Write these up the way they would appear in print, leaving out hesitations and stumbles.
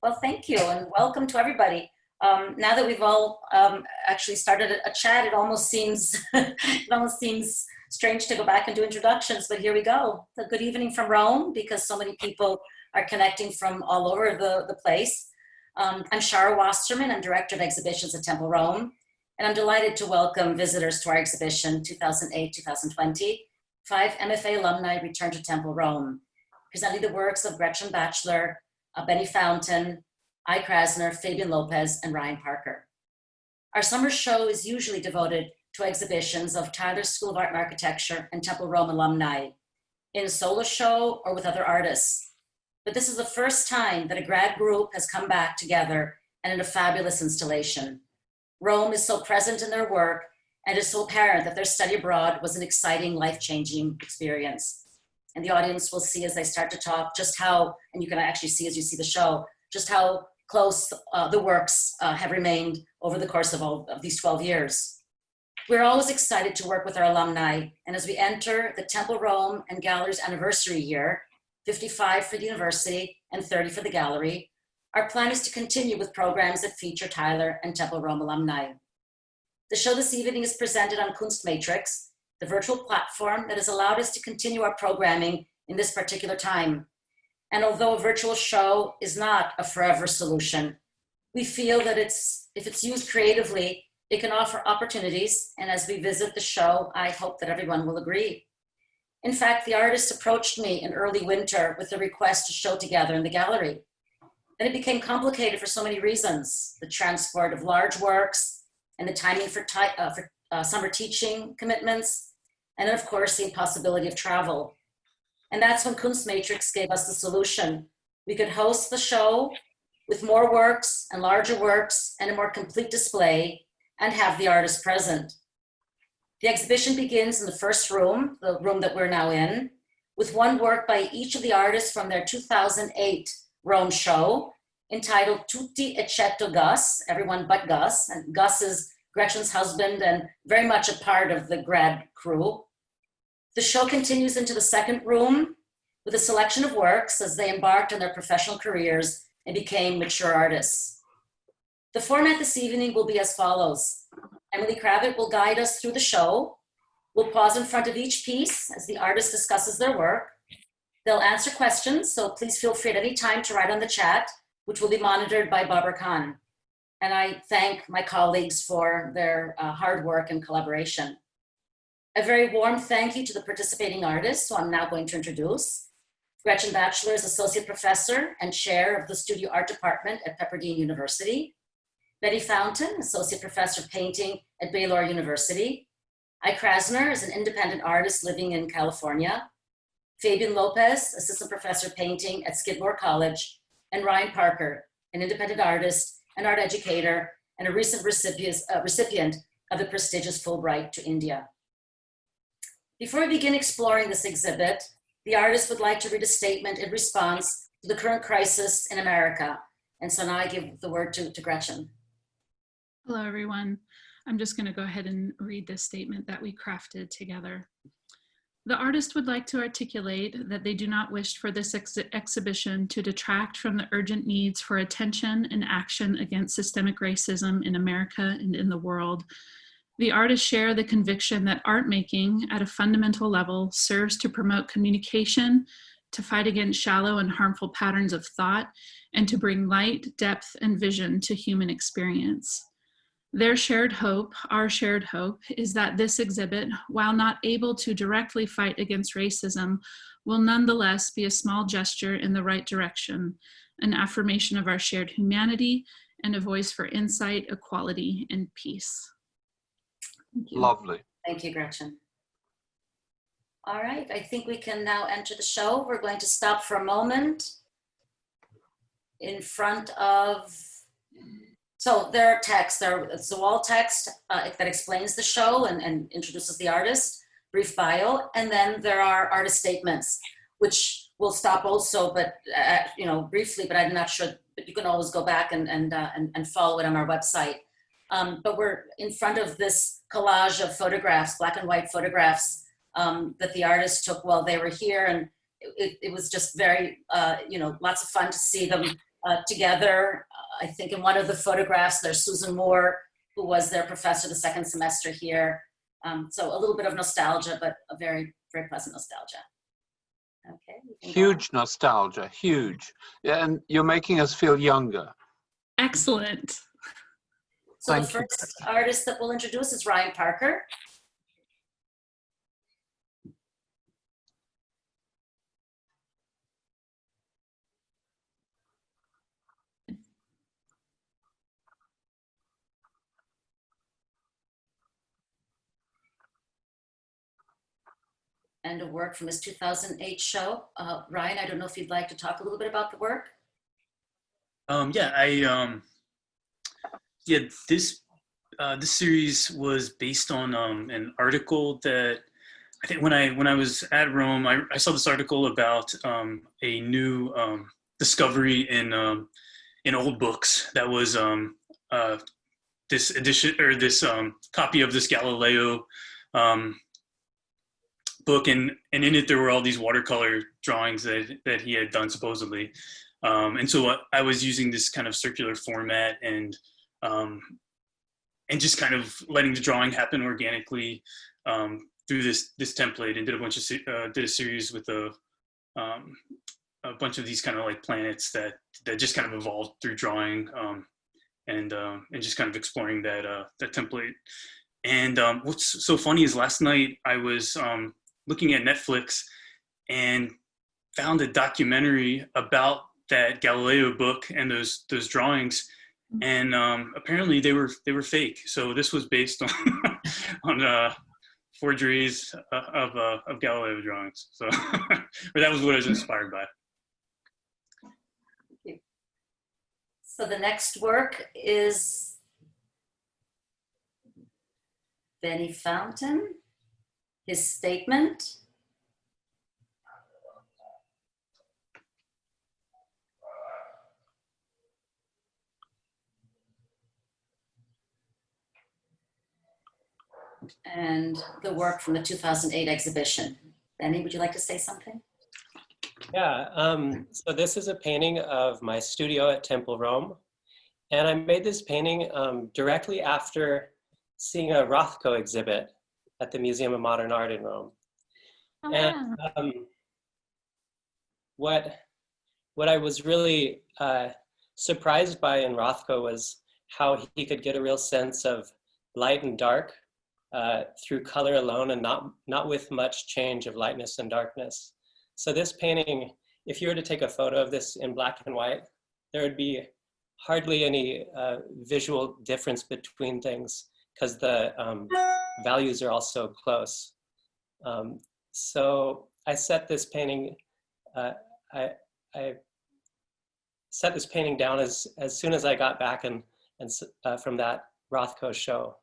Well, thank you, and welcome to everybody. Now that we've all actually started a chat, it almost seems strange to go back and do introductions, but here we go. So good evening from Rome, because so many people are connecting from all over the place. I'm Shara Wasserman. I'm Director of Exhibitions at Temple Rome, and I'm delighted to welcome visitors to our exhibition 2008-2020, 5 MFA Alumni Return to Temple Rome, presenting the works of Gretchen Batcheller, Benny Fountain, Krasner, Fabian Lopez, and Ryan Parker. Our summer show is usually devoted to exhibitions of Tyler's School of Art and Architecture and Temple Rome alumni, in a solo show or with other artists. But this is the first time that a grad group has come back together and in a fabulous installation. Rome is so present in their work, and it's so apparent that their study abroad was an exciting, life-changing experience. And the audience will see as I start to talk just how, and you can actually see as you see the show, just how close the works have remained over the course of all of these 12 years. We're always excited to work with our alumni, and as we enter the Temple Rome and Gallery's anniversary year, 55 for the university and 30 for the gallery, our plan is to continue with programs that feature Tyler and Temple Rome alumni. The show this evening is presented on Kunstmatrix, the virtual platform that has allowed us to continue our programming in this particular time. And although a virtual show is not a forever solution, we feel that if it's used creatively, it can offer opportunities. And as we visit the show, I hope that everyone will agree. In fact, the artist approached me in early winter with a request to show together in the gallery. And it became complicated for so many reasons: the transport of large works and the timing for summer teaching commitments, and then of course the impossibility of travel. And that's when Kunstmatrix gave us the solution. We could host the show with more works and larger works and a more complete display, and have the artist present. The exhibition begins in the first room, the room that we're now in, with one work by each of the artists from their 2008 Rome show, entitled Tutti eccetto Gus, everyone but Gus, and Gus is Gretchen's husband and very much a part of the grad crew. The show continues into the second room with a selection of works as they embarked on their professional careers and became mature artists. The format this evening will be as follows. Emily Kravitz will guide us through the show. We'll pause in front of each piece as the artist discusses their work. They'll answer questions, so please feel free at any time to write on the chat, which will be monitored by Barbara Khan. And I thank my colleagues for their hard work and collaboration. A very warm thank you to the participating artists, who I'm now going to introduce. Gretchen Batcheller is Associate Professor and Chair of the Studio Art Department at Pepperdine University. Betty Fountain, Associate Professor of Painting at Baylor University. Krasner is an independent artist living in California. Fabian Lopez, Assistant Professor of Painting at Skidmore College. And Ryan Parker, an independent artist, an art educator, and a recent recipient of the prestigious Fulbright to India. Before we begin exploring this exhibit, the artist would like to read a statement in response to the current crisis in America. And so now I give the word to Gretchen. Hello, everyone. I'm just going to go ahead and read this statement that we crafted together. The artist would like to articulate that they do not wish for this exhibition to detract from the urgent needs for attention and action against systemic racism in America and in the world. The artists share the conviction that art making at a fundamental level serves to promote communication, to fight against shallow and harmful patterns of thought, and to bring light, depth, and vision to human experience. Their shared hope, our shared hope, is that this exhibit, while not able to directly fight against racism, will nonetheless be a small gesture in the right direction, an affirmation of our shared humanity, and a voice for insight, equality, and peace. Thank you. Lovely. Thank you, Gretchen. All right, I think we can now enter the show. We're going to stop for a moment in front of, so there are texts. It's a wall text that explains the show and introduces the artist, brief bio, and then there are artist statements, which will stop also, but briefly, but I'm not sure, but you can always go back and follow it on our website. But we're in front of this collage of photographs, black and white photographs that the artist took while they were here. And it was just very, lots of fun to see them together. I think in one of the photographs, there's Susan Moore, who was their professor the second semester here. So a little bit of nostalgia, but a very, very pleasant nostalgia. Okay. Huge nostalgia, huge. Yeah, and you're making us feel younger. Excellent. So Thank the first artist that we'll introduce is Ryan Parker. And a work from his 2008 show. Ryan, I don't know if you'd like to talk a little bit about the work. This series was based on an article that I think when I was at Rome, I saw this article about a new discovery in old books that was this edition or this copy of this Galileo book, and in it there were all these watercolor drawings that he had done supposedly, and so I was using this kind of circular format and just kind of letting the drawing happen organically through this template, and did a series with a bunch of these kind of like planets that just kind of evolved through drawing, and just kind of exploring that template. And what's so funny is last night I was looking at Netflix and found a documentary about that Galileo book and those drawings, and apparently they were fake. So this was based on forgeries of Galileo drawings. So or that was what I was inspired by. So the next work is Benny Fountain, his statement. And the work from the 2008 exhibition. Benny, would you like to say something? Yeah, so this is a painting of my studio at Temple Rome. And I made this painting directly after seeing a Rothko exhibit at the Museum of Modern Art in Rome. Oh, and what I was really surprised by in Rothko was how he could get a real sense of light and dark through color alone, and not with much change of lightness and darkness. So this painting, if you were to take a photo of this in black and white, there would be hardly any visual difference between things because the values are all so close. So I set this painting, I set this painting down as soon as I got back and from that Rothko show.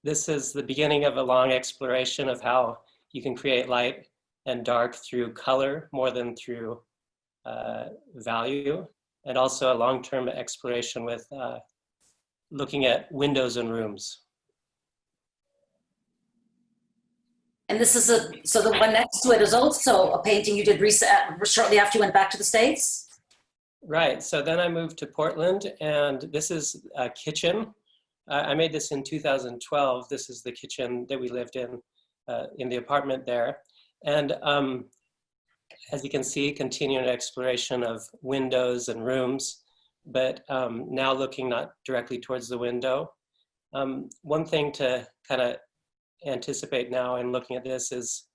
This is the beginning of a long exploration of how you can create light and dark through color more than through value, and also a long-term exploration with looking at windows and rooms. And this is so the one next to it is also a painting you did shortly after you went back to the States? Right, so then I moved to Portland, and this is a kitchen. I made this in 2012. This is the kitchen that we lived in the apartment there. And as you can see, continuing exploration of windows and rooms, but now looking not directly towards the window. One thing to kind of anticipate now in looking at this is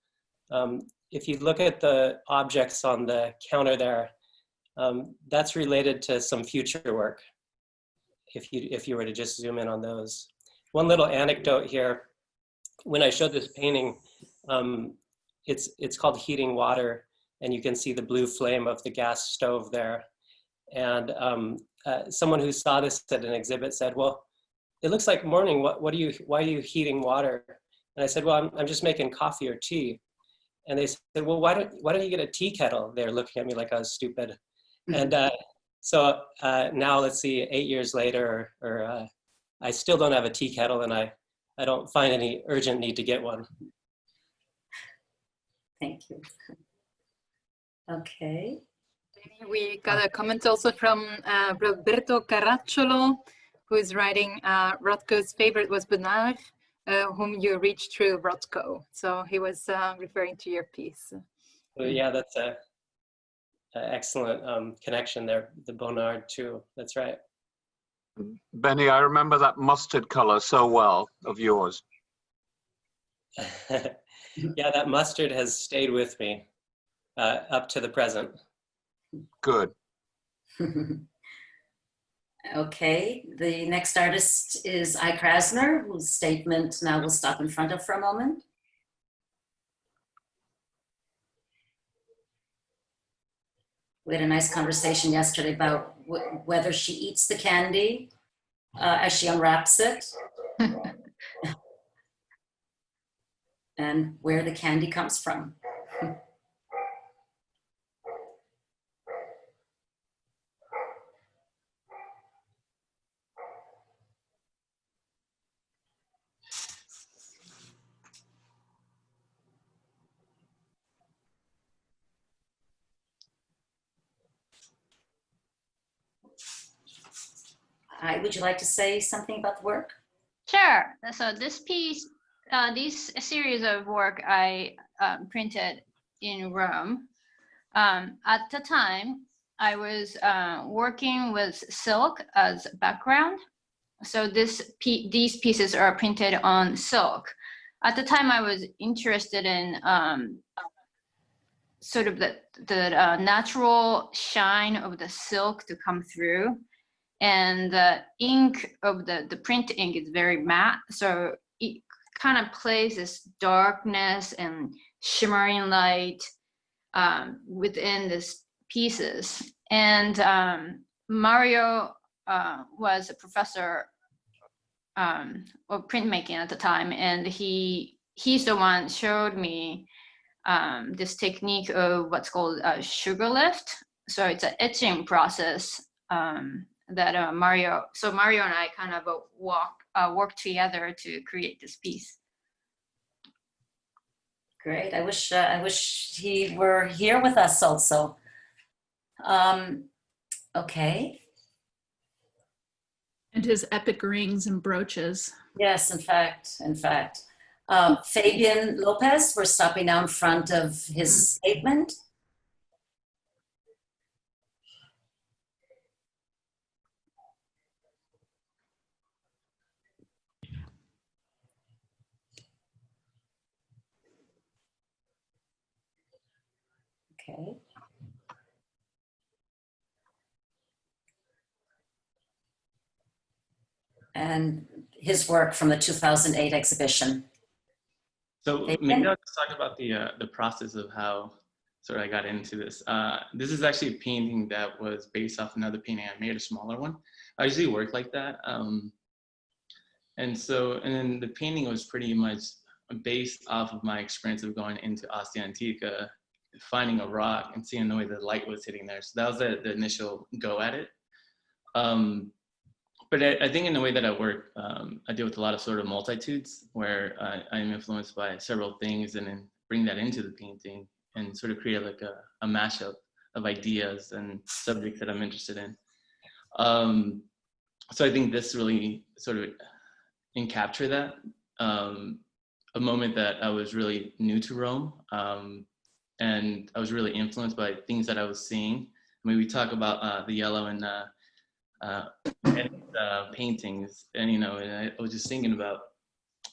if you look at the objects on the counter there, that's related to some future work, if you were to just zoom in on those. One little anecdote here, when I showed this painting, it's called Heating Water, and you can see the blue flame of the gas stove there. And someone who saw this at an exhibit said, "Well, it looks like morning. Why are you heating water?" And I said, "Well, I'm just making coffee or tea." And they said, "Well, why don't you get a tea kettle?" They're looking at me like I was stupid. And so now, let's see, 8 years later, or I still don't have a tea kettle, and I don't find any urgent need to get one. Thank you. Okay. We got a comment also from Roberto Caracciolo, who is writing, Rothko's favorite was Bernard, whom you reached through Rothko. So he was referring to your piece. Well, yeah, that's a excellent connection there, the Bonnard too. That's right. Benny, I remember that mustard color so well of yours. Yeah, that mustard has stayed with me up to the present. Good. Okay, the next artist is Krasner, whose statement now we'll stop in front of for a moment. We had a nice conversation yesterday about whether she eats the candy as she unwraps it and where the candy comes from. Would you like to say something about the work? Sure. So this piece, this series of work I printed in Rome. At the time, I was working with silk as background. So these pieces are printed on silk. At the time, I was interested in sort of the natural shine of the silk to come through. And the ink of the print ink is very matte, so it kind of plays this darkness and shimmering light within these pieces. And Mario was a professor of printmaking at the time, and he's the one showed me this technique of what's called sugar lift. So it's an etching process. That Mario and I kind of worked together to create this piece. Great. I wish he were here with us also. Okay. And his epic rings and brooches. Yes, in fact. Fabian Lopez, we're stopping now in front of his statement. Okay. And his work from the 2008 exhibition. So maybe I'll just talk about the process of how sort of I got into this. This is actually a painting that was based off another painting I made, a smaller one. I usually work like that. And then the painting was pretty much based off of my experience of going into Ostia Antica, finding a rock and seeing the way the light was hitting there. So that was the initial go at it. But I think in the way that I work, I deal with a lot of sort of multitudes where I am influenced by several things and then bring that into the painting and sort of create like a mashup of ideas and subjects that I'm interested in. So I think this really sort of encaptured that. A moment that I was really new to Rome, and I was really influenced by things that I was seeing. I mean, we talk about the yellow and paintings, and and I was just thinking about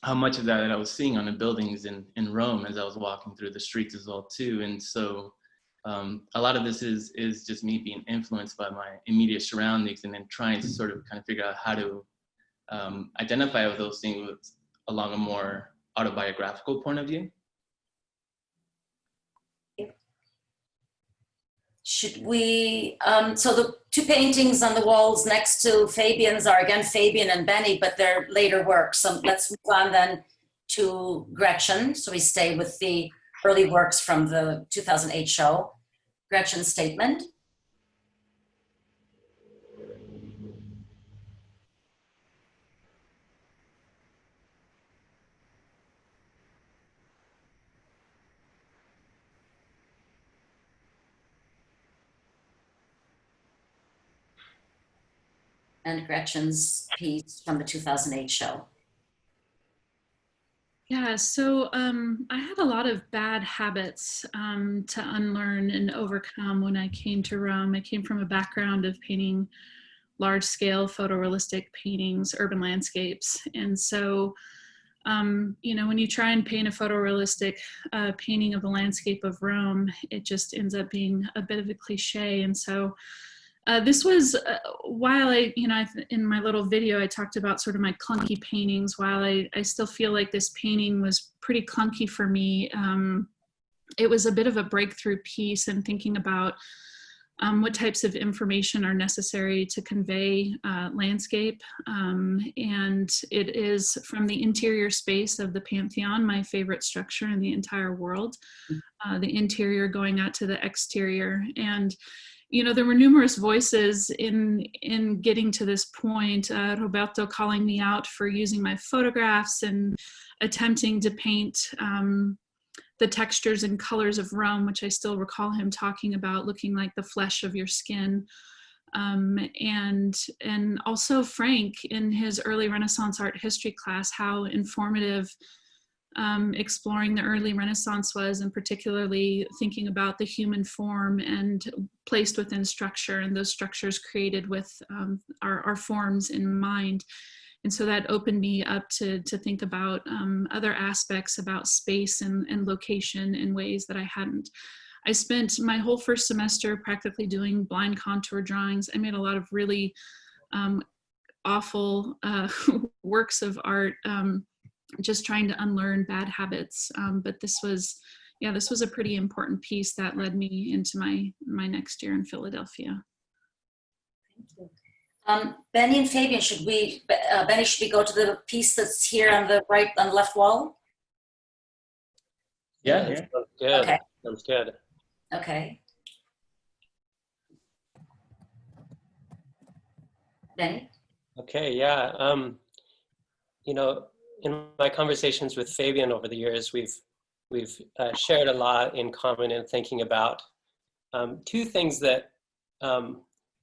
how much of that I was seeing on the buildings in Rome as I was walking through the streets as well too. And so a lot of this is just me being influenced by my immediate surroundings and then trying to sort of kind of figure out how to identify with those things along a more autobiographical point of view. Should we, so the two paintings on the walls next to Fabian's are again Fabian and Benny, but they're later works. So let's move on then to Gretchen. So we stay with the early works from the 2008 show. Gretchen's statement. and Gretchen's piece from the 2008 show. Yeah, so I had a lot of bad habits to unlearn and overcome when I came to Rome. I came from a background of painting large-scale photorealistic paintings, urban landscapes. And so, you know, when you try and paint a photorealistic painting of the landscape of Rome, it just ends up being a bit of a cliche. And so this was, while I, you know, in my little video, I talked about sort of my clunky paintings. While I still feel like this painting was pretty clunky for me, it was a bit of a breakthrough piece in thinking about what types of information are necessary to convey landscape. And it is from the interior space of the Pantheon, my favorite structure in the entire world, the interior going out to the exterior. And you know, there were numerous voices in getting to this point. Roberto calling me out for using my photographs and attempting to paint the textures and colors of Rome, which I still recall him talking about looking like the flesh of your skin. And also Frank in his early Renaissance art history class, how informative exploring the early Renaissance was, and particularly thinking about the human form and placed within structure, and those structures created with our forms in mind. And so that opened me up to think about other aspects about space and location in ways that I hadn't. I spent my whole first semester practically doing blind contour drawings. I made a lot of really awful works of art, just trying to unlearn bad habits. But this was a pretty important piece that led me into my next year in Philadelphia. Thank you. Benny and Fabian, should we go to the piece that's here on the left wall? Yeah, yeah. Sounds good. Okay. Sounds good. Okay. Benny? Okay, yeah. You know, in my conversations with Fabian over the years, we've shared a lot in common in thinking about two things that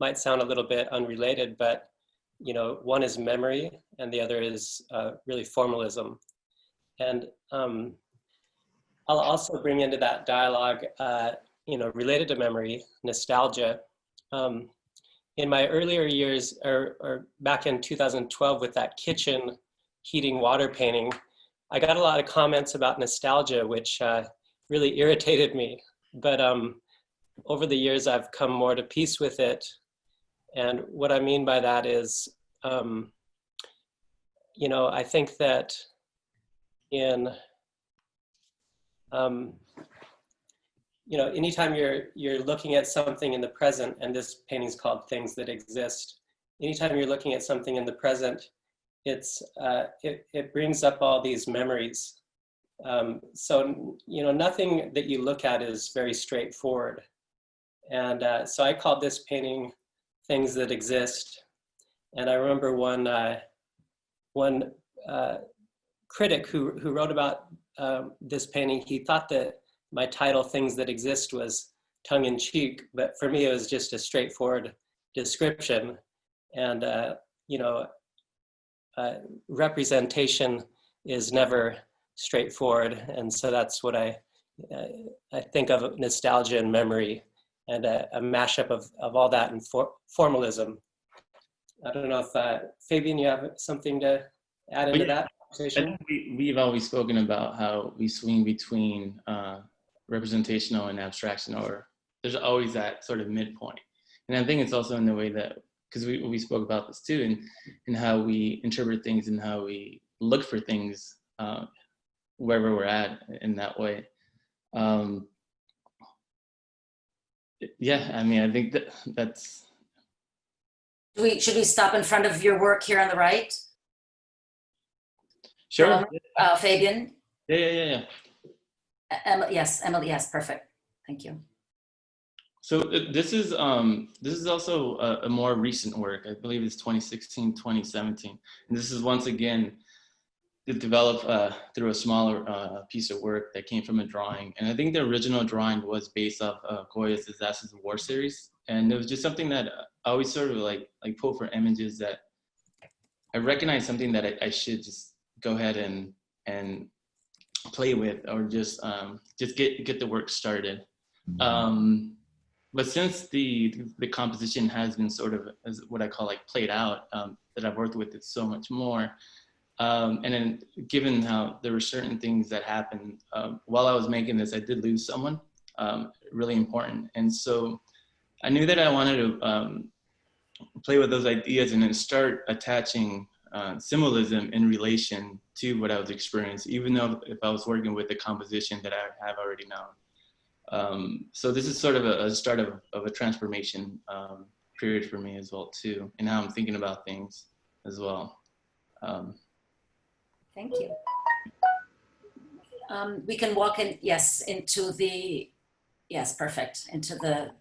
might sound a little bit unrelated, but you know, one is memory and the other is really formalism. And I'll also bring into that dialogue, you know, related to memory, nostalgia. In my earlier years, or back in 2012 with that kitchen heating water painting, I got a lot of comments about nostalgia, which really irritated me. But over the years, I've come more to peace with it. And what I mean by that is, you know, I think that in, you know, anytime you're looking at something in the present, and this painting's called Things That Exist, anytime you're looking at something in the present, it brings up all these memories. So, you know, nothing that you look at is very straightforward. And so I called this painting Things That Exist. And I remember one critic who wrote about this painting, he thought that my title, Things That Exist, was tongue-in-cheek, but for me it was just a straightforward description. And, you know, representation is never straightforward. And so that's what I think of nostalgia and memory, and a mashup of all that and formalism. I don't know if, Fabian, you have something to add into that conversation? We've always spoken about how we swing between representational and abstraction, or there's always that sort of midpoint. And I think it's also in the way that, because we spoke about this too, and how we interpret things and how we look for things wherever we're at in that way. Yeah, I mean, I think that's. Should we stop in front of your work here on the right? Sure. Fabian? Yeah. Yes, Emily, yes, perfect. Thank you. So this is also a more recent work. I believe it's 2016, 2017. And this is once again developed through a smaller piece of work that came from a drawing. And I think the original drawing was based off Goya's Disasters of War series. And it was just something that I always sort of like pull for images that I recognize something that I should just go ahead and play with, or just get the work started. But since the composition has been sort of, as what I call like played out, that I've worked with it so much more. And then given how there were certain things that happened while I was making this, I did lose someone really important. And so I knew that I wanted to play with those ideas and then start attaching symbolism in relation to what I was experiencing, even though if I was working with a composition that I have already known. So this is sort of a start of a transformation period for me as well too, and how I'm thinking about things as well. Thank you. We can walk in, yes, into the, yes, perfect, into the,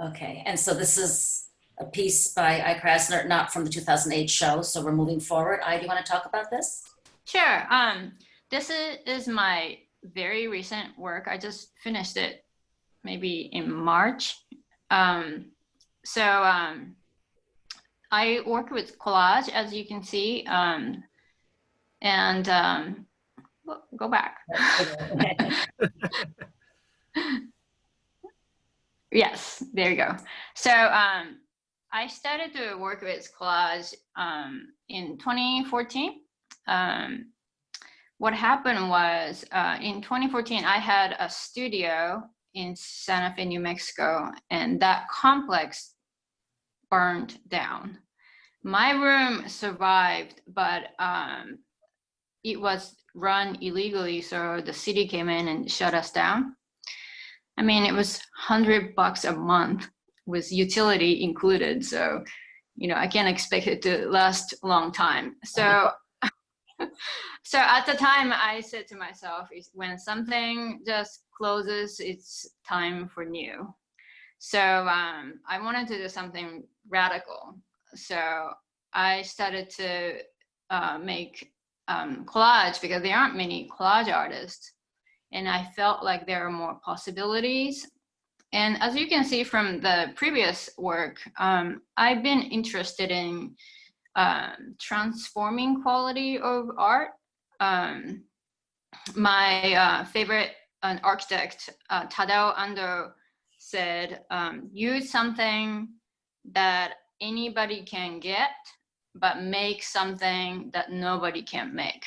okay. And so this is a piece by I. Krasner, not from the 2008 show, so we're moving forward. I, do you want to talk about this? Sure. This is my very recent work. I just finished it maybe in March. I work with collage, as you can see, go back. Yes, there you go. So I started to work with collage in 2014. What happened was in 2014, I had a studio in Santa Fe, New Mexico, and that complex burned down. My room survived, but it was run illegally, so the city came in and shut us down. I mean, it was $100 a month with utility included, so I can't expect it to last a long time. So so at the time, I said to myself, when something just closes, it's time for new. So I wanted to do something radical. So I started to make collage, because there aren't many collage artists. And I felt like there are more possibilities. And as you can see from the previous work, I've been interested in transforming quality of art. My favorite architect, Tadao Ando, said, use something that anybody can get, but make something that nobody can make.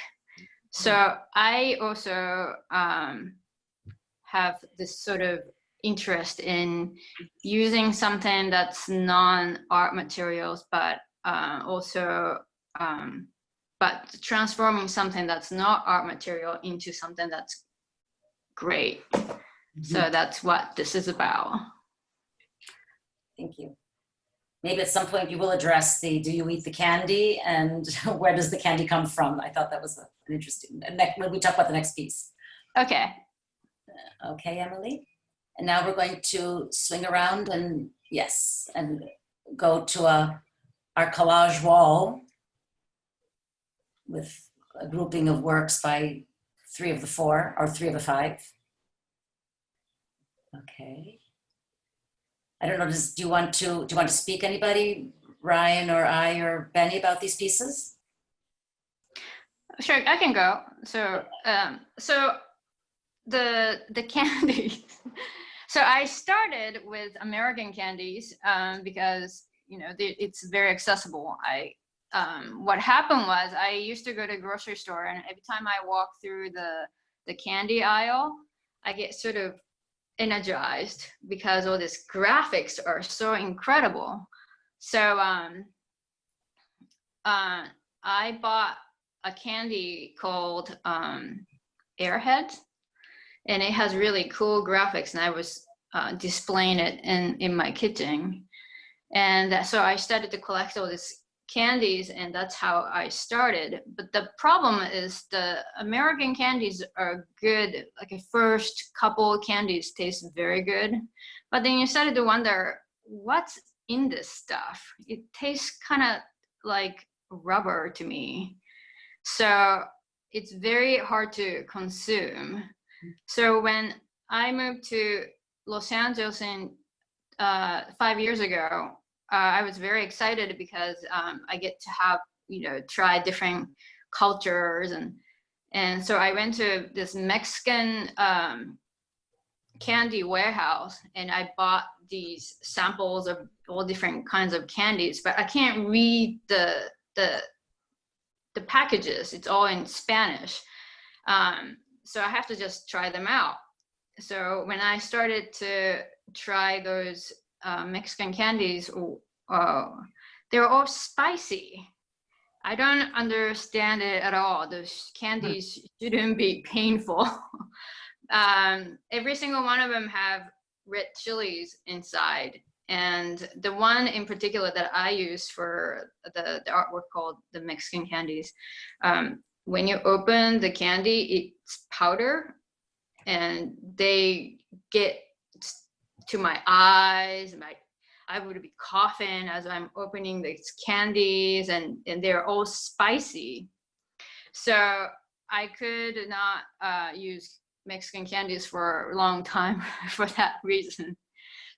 So I also have this sort of interest in using something that's non-art materials, but but transforming something that's not art material into something that's great. So that's what this is about. Thank you. Maybe at some point you will address the, do you eat the candy, and where does the candy come from? I thought that was an interesting, when we talk about the next piece. Okay. Okay, Emily. And now we're going to swing around and, yes, and go to our collage wall with a grouping of works by 3 of the 4 or 3 of the 5. Okay. I don't know, do you want to speak, anybody, Ryan or I or Benny, about these pieces? Sure, I can go. So the candies. So I started with American candies because it's very accessible. What happened was I used to go to a grocery store, and every time I walk through the candy aisle, I get sort of energized because all these graphics are so incredible. So I bought a candy called Airhead, and it has really cool graphics, and I was displaying it in my kitchen. And so I started to collect all these candies, and that's how I started. But the problem is the American candies are good. Like the first couple candies taste very good, but then you started to wonder, what's in this stuff? It tastes kind of like rubber to me. So it's very hard to consume. So when I moved to Los Angeles in 5 years ago, I was very excited because I get to have, try different cultures. And so I went to this Mexican candy warehouse and I bought these samples of all different kinds of candies, but I can't read the packages. It's all in Spanish. So I have to just try them out. So when I started to try those Mexican candies, they're all spicy. I don't understand it at all. Those candies shouldn't be painful. Every single one of them have red chilies inside. And the one in particular that I use for the artwork called the Mexican Candies, when you open the candy, it's powder and they get to my eyes. I would be coughing as I'm opening these candies and they're all spicy. So I could not use Mexican candies for a long time for that reason.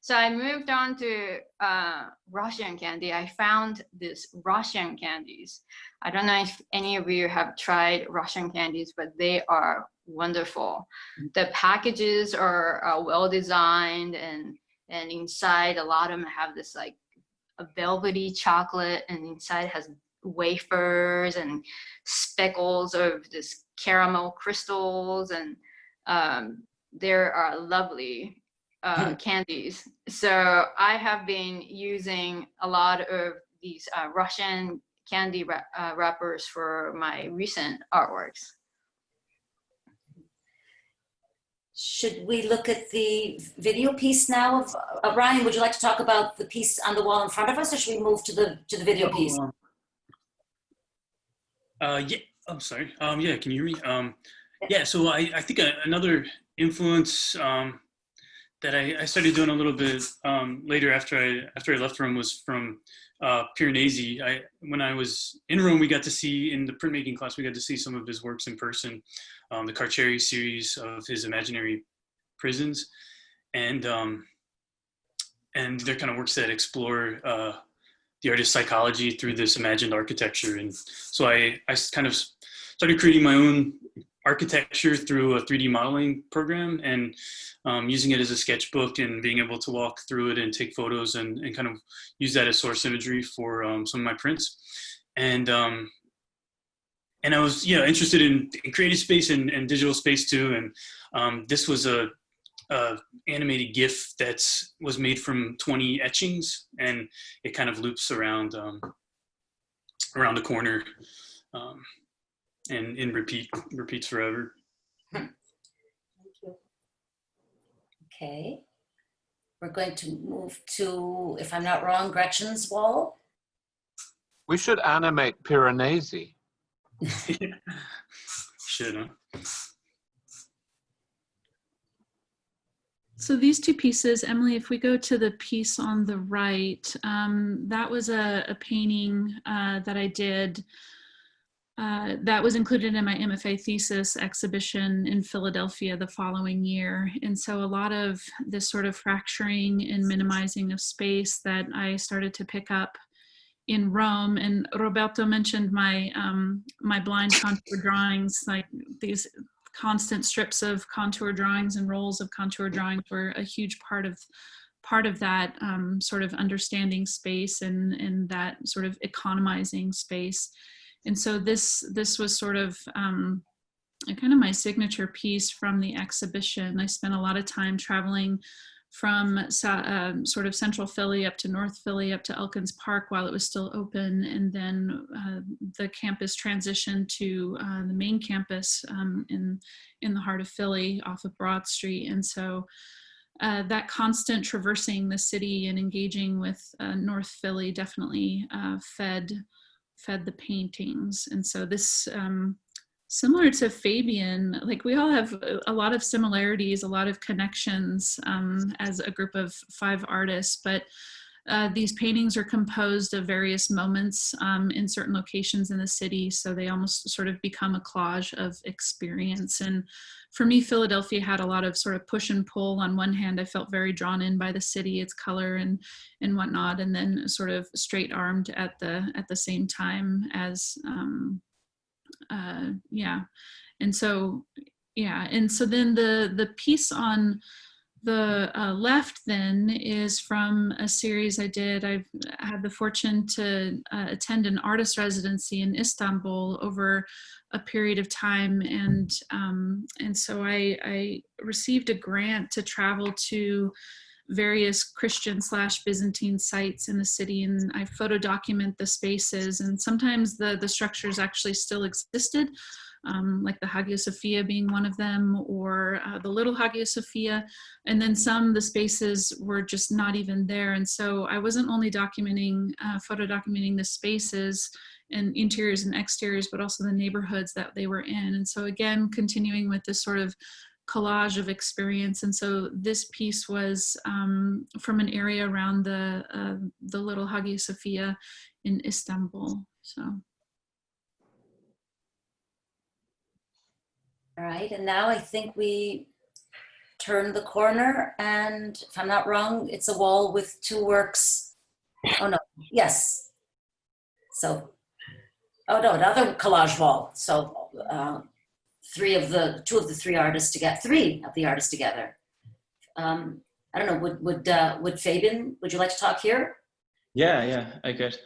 So I moved on to Russian candy. I found this Russian candies. I don't know if any of you have tried Russian candies, but they are wonderful. The packages are well designed, and inside a lot of them have this like a velvety chocolate, and inside has wafers and speckles of this caramel crystals, and there are lovely candies. So I have been using a lot of these Russian candy wrappers for my recent artworks. Should we look at the video piece now? Ryan, would you like to talk about the piece on the wall in front of us, or should we move to the video piece? Yeah, I'm sorry. Yeah, can you hear me? Yeah, so I think another influence that I started doing a little bit later after I left Rome was from Piero. When I was in Rome, we got to see, in the printmaking class, we got to see some of his works in person, the Carceri series of his imaginary prisons, and they're kind of works that explore the artist's psychology through this imagined architecture. And so I kind of started creating my own architecture through a 3D modeling program, and using it as a sketchbook and being able to walk through it and take photos and kind of use that as source imagery for some of my prints. And I was interested in creative space and digital space too. And this was a animated GIF that was made from 20 etchings, and it kind of loops around the corner. And repeats forever. Thank you. Okay. We're going to move to, if I'm not wrong, Gretchen's wall. We should animate Piranesi. Should, huh? So these two pieces, Emily, if we go to the piece on the right, that was a painting that I did that was included in my MFA thesis exhibition in Philadelphia the following year. And so a lot of this sort of fracturing and minimizing of space that I started to pick up in Rome. And Roberto mentioned my my blind contour drawings, like these constant strips of contour drawings and rolls of contour drawings were a huge part of that sort of understanding space and that sort of economizing space. And so this was sort of kind of my signature piece from the exhibition. I spent a lot of time traveling from sort of central Philly up to North Philly, up to Elkins Park while it was still open. And then the campus transitioned to the main campus in the heart of Philly off of Broad Street. And so that constant traversing the city and engaging with North Philly definitely fed the paintings. And so this, similar to Fabian, like we all have a lot of similarities, a lot of connections as a group of 5 artists, but these paintings are composed of various moments in certain locations in the city, so they almost sort of become a collage of experience. And for me, Philadelphia had a lot of sort of push and pull. On one hand, I felt very drawn in by the city, its color and whatnot, and then sort of straight-armed at the same time as yeah. And so then the piece on the left then is from a series I did. I've had the fortune to attend an artist residency in Istanbul over a period of time, and so I received a grant to travel to various Christian/Byzantine sites in the city, and I photo document the spaces, and sometimes the structures actually still existed, like the Hagia Sophia being one of them, or the little Hagia Sophia, and then the spaces were just not even there. And so I wasn't only documenting, photo documenting the spaces and interiors and exteriors, but also the neighborhoods that they were in. And so again, continuing with this sort of collage of experience. And so this piece was from an area around the little Hagia Sophia in Istanbul. So. All right, and now I think we turn the corner, and if I'm not wrong, it's a wall with two works. Oh no, yes. So, oh no, another collage wall. So two of the three artists together. I don't know, would Fabian, would you like to talk here? Yeah, I could.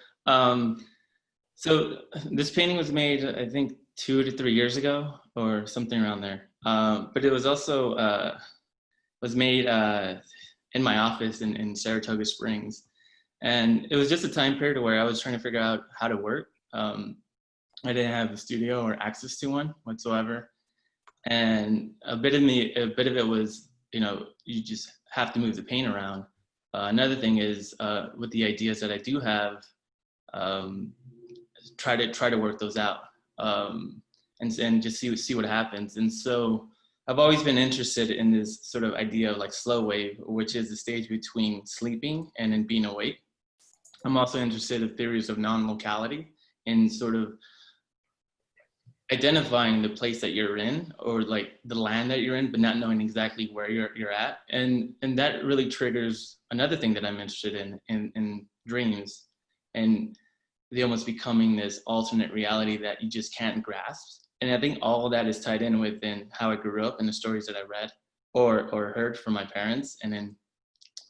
So this painting was made, I think, 2 to 3 years ago, or something around there. But it was also was made in my office in Saratoga Springs, and it was just a time period where I was trying to figure out how to work. I didn't have a studio or access to one whatsoever, and a bit of it was, you just have to move the paint around. Another thing is with the ideas that I do have, try to work those out. And just see what happens. And so I've always been interested in this sort of idea of like slow wave, which is the stage between sleeping and then being awake. I'm also interested in theories of non-locality and sort of identifying the place that you're in, or like the land that you're in, but not knowing exactly where you're at. And that really triggers another thing that I'm interested in dreams, and they almost becoming this alternate reality that you just can't grasp. And I think all of that is tied in within how I grew up and the stories that I read or heard from my parents. And then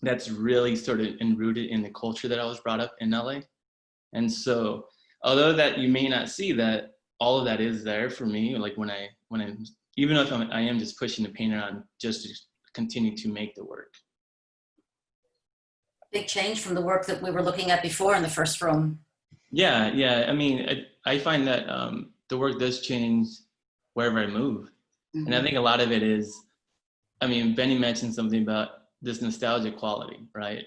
that's really sort of enrooted in the culture that I was brought up in LA. And so, although that you may not see that, all of that is there for me. Like when I'm, even if I am just pushing the paint around just to continue to make the work. Big change from the work that we were looking at before in the first room. Yeah. I mean, I find that the work does change wherever I move. Mm-hmm. And I think a lot of it is, I mean, Benny mentioned something about this nostalgic quality, right?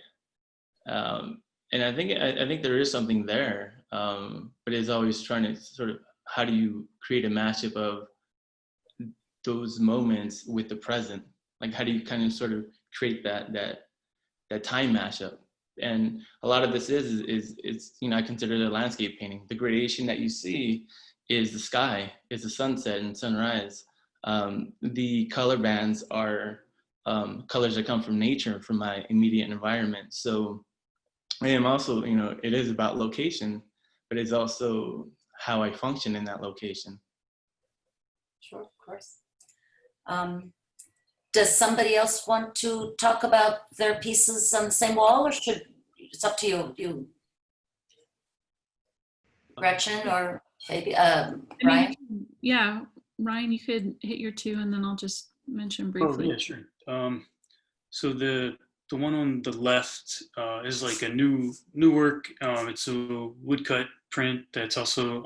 And I think there is something there, but it's always trying to sort of, how do you create a mashup of those moments with the present? Like, how do you kind of sort of create that time mashup? And a lot of this is I consider it a landscape painting. The gradation that you see is the sky, is the sunset and sunrise. The color bands are colors that come from nature, from my immediate environment. So I am also, it is about location, but it's also how I function in that location. Sure, of course. Does somebody else want to talk about their pieces on the same wall, or it's up to you, Gretchen or maybe Ryan? Yeah, Ryan, you could hit your two, and then I'll just mention briefly. Oh, yeah, sure. So the one on the left is like a new work. It's a woodcut print that's also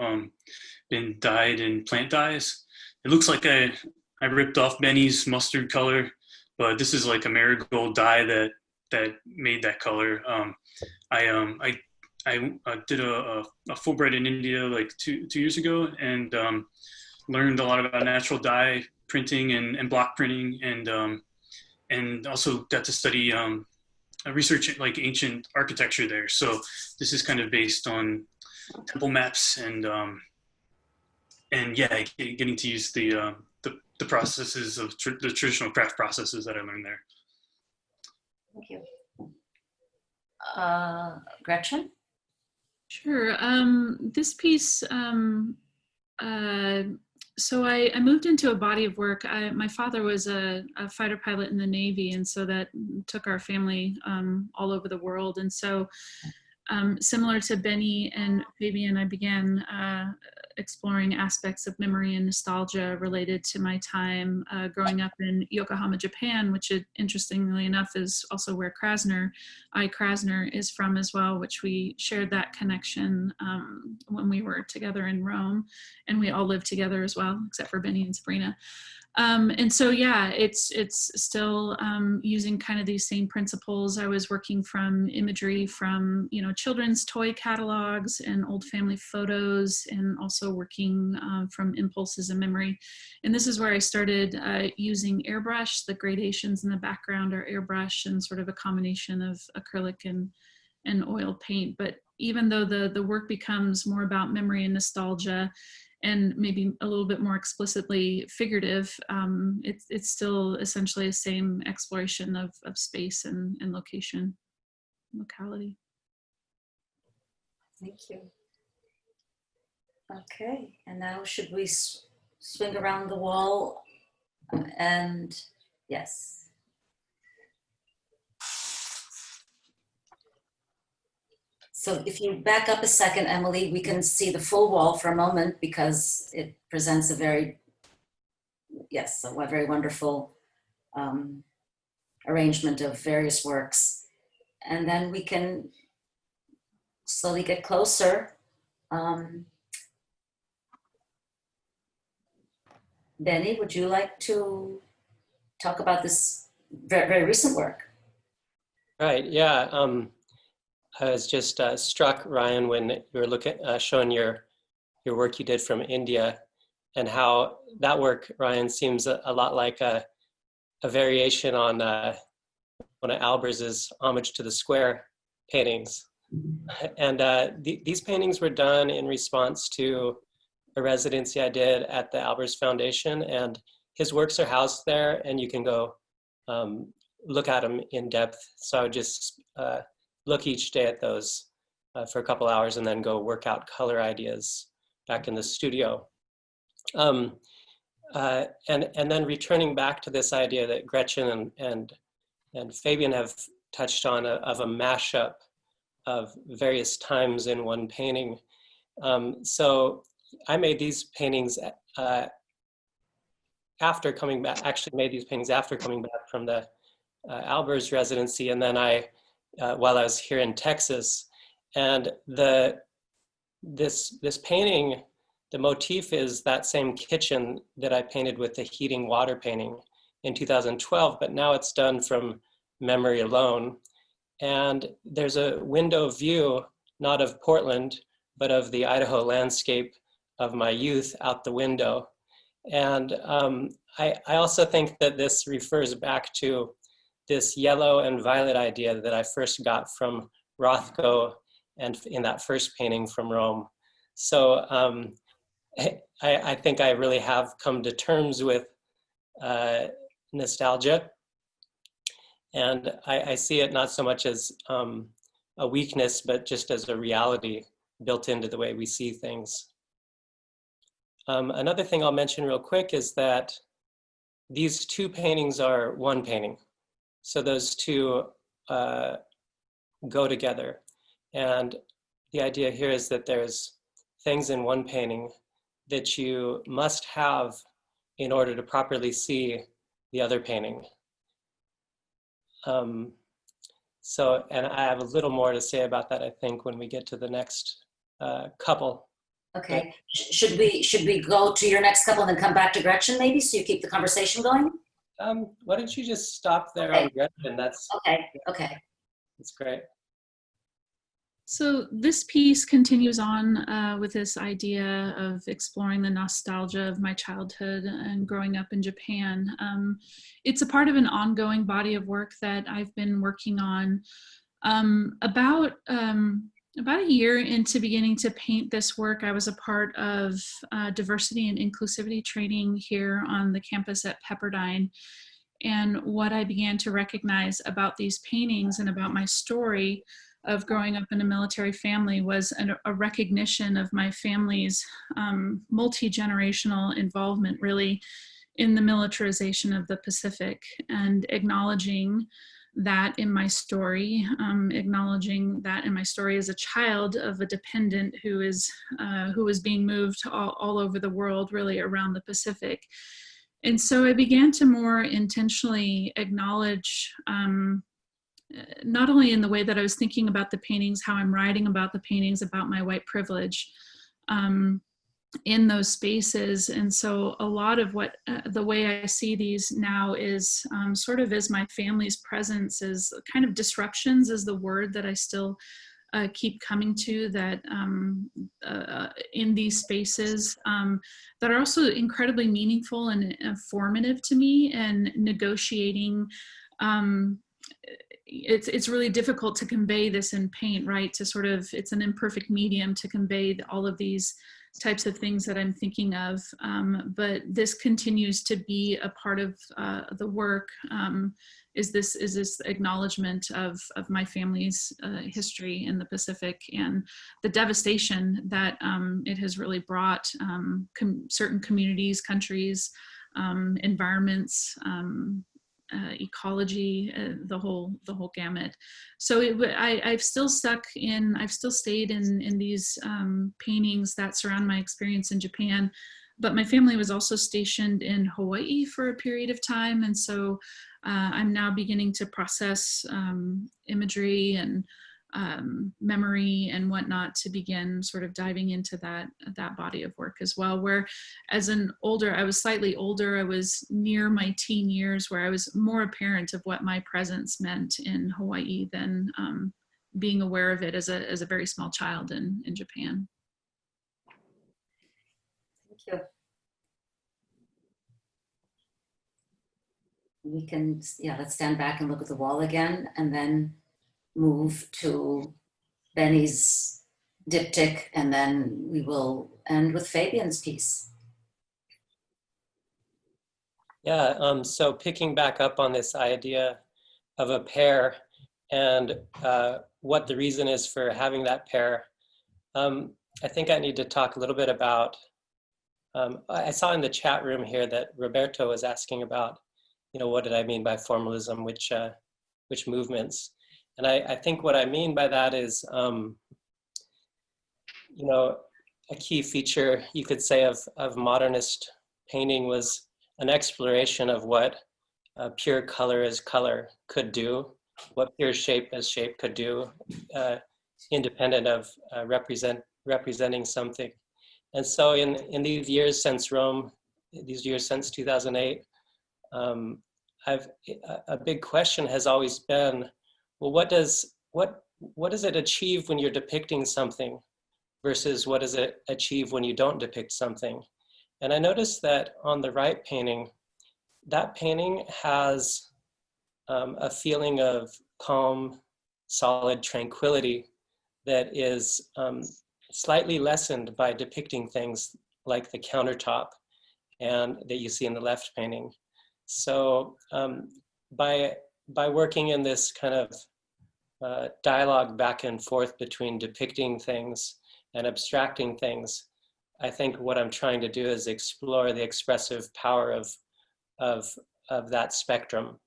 been dyed in plant dyes. It looks like I ripped off Benny's mustard color, but this is like a marigold dye that made that color. I did a Fulbright in India like two years ago, and learned a lot about natural dye printing and block printing, and also got to study research like ancient architecture there. So this is kind of based on temple maps and yeah, getting to use the processes of the traditional craft processes that I learned there. Thank you. Gretchen? Sure. This piece, so I moved into a body of work. My father was a fighter pilot in the Navy, and so that took our family all over the world. And so similar to Benny and Fabian, I began exploring aspects of memory and nostalgia related to my time growing up in Yokohama, Japan, which interestingly enough is also where Krasner is from as well, which we shared that connection when we were together in Rome, and we all lived together as well, except for Benny and Sabrina. And so, yeah, it's still using kind of these same principles. I was working from imagery from, children's toy catalogs and old family photos, and also working from impulses and memory. And this is where I started using airbrush. The gradations in the background are airbrush and sort of a combination of acrylic and oil paint. But even though the work becomes more about memory and nostalgia, and maybe a little bit more explicitly figurative, it's still essentially the same exploration of space and locality. Thank you. Okay, and now should we swing around the wall? And yes. So if you back up a second, Emily, we can see the full wall for a moment because it presents a very wonderful arrangement of various works. And then we can slowly get closer. Benny, would you like to talk about this very, very recent work? Right, yeah. I was just struck, Ryan, when you were showing your work you did from India, and how that work, Ryan, seems a lot like a variation on one of Albers's Homage to the Square paintings. And these paintings were done in response to a residency I did at the Albers Foundation, and his works are housed there, and you can go look at them in depth. So I would just look each day at those for a couple hours and then go work out color ideas back in the studio. And then returning back to this idea that Gretchen and Fabian have touched on of a mashup of various times in one painting. So I made these paintings after coming back, from the Albers residency, and then while I was here in Texas. And this painting, the motif is that same kitchen that I painted with the heating water painting in 2012, but now it's done from memory alone. And there's a window view, not of Portland, but of the Idaho landscape of my youth out the window. And I also think that this refers back to this yellow and violet idea that I first got from Rothko and in that first painting from Rome. So I think I really have come to terms with nostalgia. And I see it not so much as a weakness, but just as a reality built into the way we see things. Another thing I'll mention real quick is that these two paintings are one painting. So those two go together. And the idea here is that there's things in one painting that you must have in order to properly see the other painting. So, and I have a little more to say about that, I think, when we get to the next couple. Okay, should we go to your next couple and then come back to Gretchen maybe, so you keep the conversation going? Why don't you just stop there Okay. on Gretchen? That's okay. That's great. So this piece continues on with this idea of exploring the nostalgia of my childhood and growing up in Japan. It's a part of an ongoing body of work that I've been working on. About a year into beginning to paint this work, I was a part of diversity and inclusivity training here on the campus at Pepperdine. And what I began to recognize about these paintings and about my story of growing up in a military family was a recognition of my family's multi-generational involvement really in the militarization of the Pacific, and acknowledging that in my story, as a child of a dependent who was being moved all over the world, really around the Pacific. And so I began to more intentionally acknowledge, not only in the way that I was thinking about the paintings, how I'm writing about the paintings, about my white privilege in those spaces. And so a lot of what, the way I see these now is sort of as my family's presence, is kind of disruptions is the word that I still keep coming to, that in these spaces that are also incredibly meaningful and formative to me, and negotiating. It's really difficult to convey this in paint, right? To sort of, it's an imperfect medium to convey all of these types of things that I'm thinking of. But this continues to be a part of the work, is this acknowledgement of my family's history in the Pacific, and the devastation that it has really brought certain communities, countries, environments, ecology, the whole gamut. So I've still stayed in these paintings that surround my experience in Japan, but my family was also stationed in Hawaii for a period of time, and so I'm now beginning to process imagery and memory and whatnot to begin sort of diving into that body of work as well, where I was slightly older, I was near my teen years, where I was more apparent of what my presence meant in Hawaii than being aware of it as a very small child in Japan. Thank you. We can, let's stand back and look at the wall again, and then move to Benny's diptych, and then we will end with Fabian's piece. Yeah, so picking back up on this idea of a pair and what the reason is for having that pair, I think I need to talk a little bit about, I saw in the chat room here that Roberto was asking about, what did I mean by formalism, which movements? And I think what I mean by that is, a key feature, you could say, of modernist painting was an exploration of what pure color as color could do, what pure shape as shape could do, independent of representing something. And so in these years since Rome, these years since 2008, a big question has always been, well, what does it achieve when you're depicting something versus what does it achieve when you don't depict something? And I noticed that on the right painting, that painting has a feeling of calm, solid tranquility that is slightly lessened by depicting things like the countertop and that you see in the left painting. So by working in this kind of dialogue back and forth between depicting things and abstracting things, I think what I'm trying to do is explore the expressive power of that spectrum.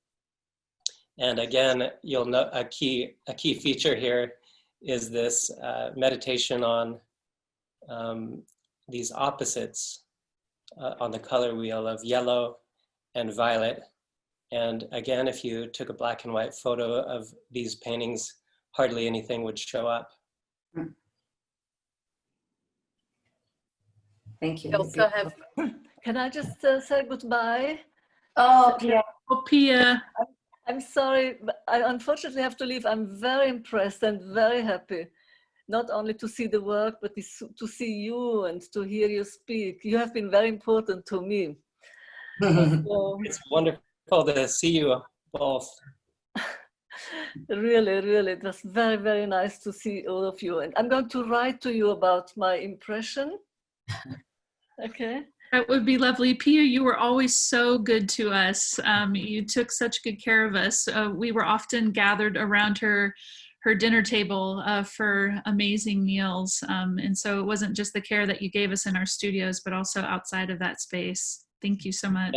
And again, you'll know a key feature here is this meditation on these opposites on the color wheel of yellow and violet. And again, if you took a black and white photo of these paintings, hardly anything would show up. Thank you. We also have, can I just say goodbye? Oh, Piero. Oh, Pia. I'm sorry, but I unfortunately have to leave. I'm very impressed and very happy. not only to see the work, but to see you and to hear you speak. You have been very important to me. So, It's wonderful to see you both. really, really, it was very, very nice to see all of you. And I'm going to write to you about my impression. Okay. That would be lovely. Pia, you were always so good to us. You took such good care of us. We were often gathered around her dinner table for amazing meals. And so it wasn't just the care that you gave us in our studios, but also outside of that space. Thank you so much.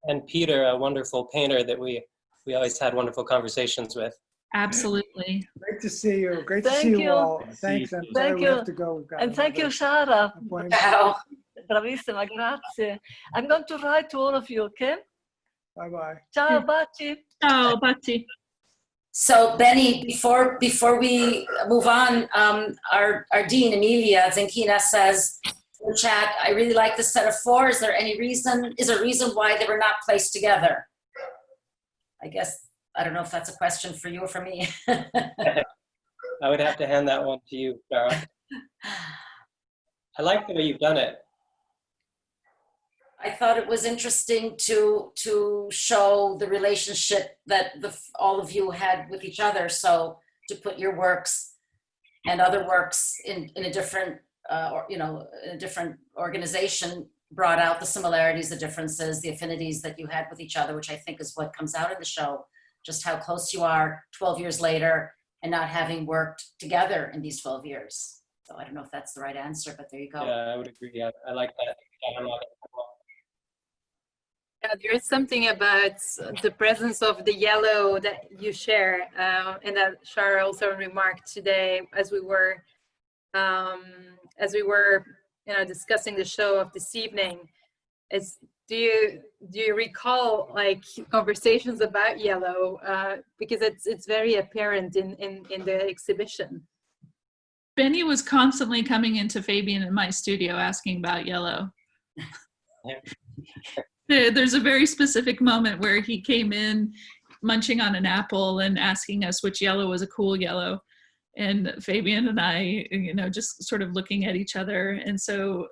And Peter, a wonderful painter that we always had wonderful conversations with. Absolutely. Great to see you. Great to Thank see you you. all. Thanks. I'm sorry we have to go. We've got And thank you, another Shara. appointment. Bravissima, grazie. I'm going to write to all of you, okay? Bye-bye. Ciao, baci. Ciao, baci. So Benny, before we move on, our Dean Emilia Zenkina says in the chat, I really like this set of four. Is there a reason why they were not placed together? I guess, I don't know if that's a question for you or for me. I would have to hand that one to you, Shara. I like the way you've done it. I thought it was interesting to show the relationship that all of you had with each other. So to put your works and other works in a different, in a different organization brought out the similarities, the differences, the affinities that you had with each other, which I think is what comes out in the show, just how close you are 12 years later and not having worked together in these 12 years. So I don't know if that's the right answer, but there you go. Yeah, I would agree. I like that. Yeah, there is something about the presence of the yellow that you share, and that Shara also remarked today as we were, discussing the show of this evening. Do you recall like conversations about yellow? Because it's very apparent in the exhibition. Benny was constantly coming into Fabian and my studio asking about yellow. There's a very specific moment where he came in munching on an apple and asking us which yellow was a cool yellow. And Fabian and I, just sort of looking at each other. And so,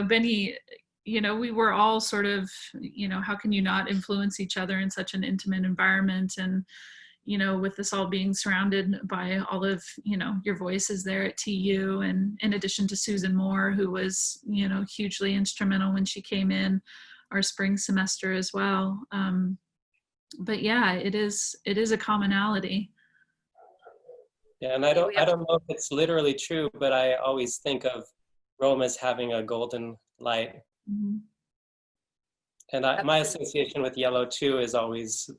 Benny, we were all sort of, how can you not influence each other in such an intimate environment? And, with this all being surrounded by all of, your voices there at TU, and in addition to Susan Moore, who was, hugely instrumental when she came in our spring semester as well. But yeah, it is a commonality. Yeah, and I don't know if it's literally true, but I always think of Rome as having a golden light. Mm-hmm. And my association with yellow too is always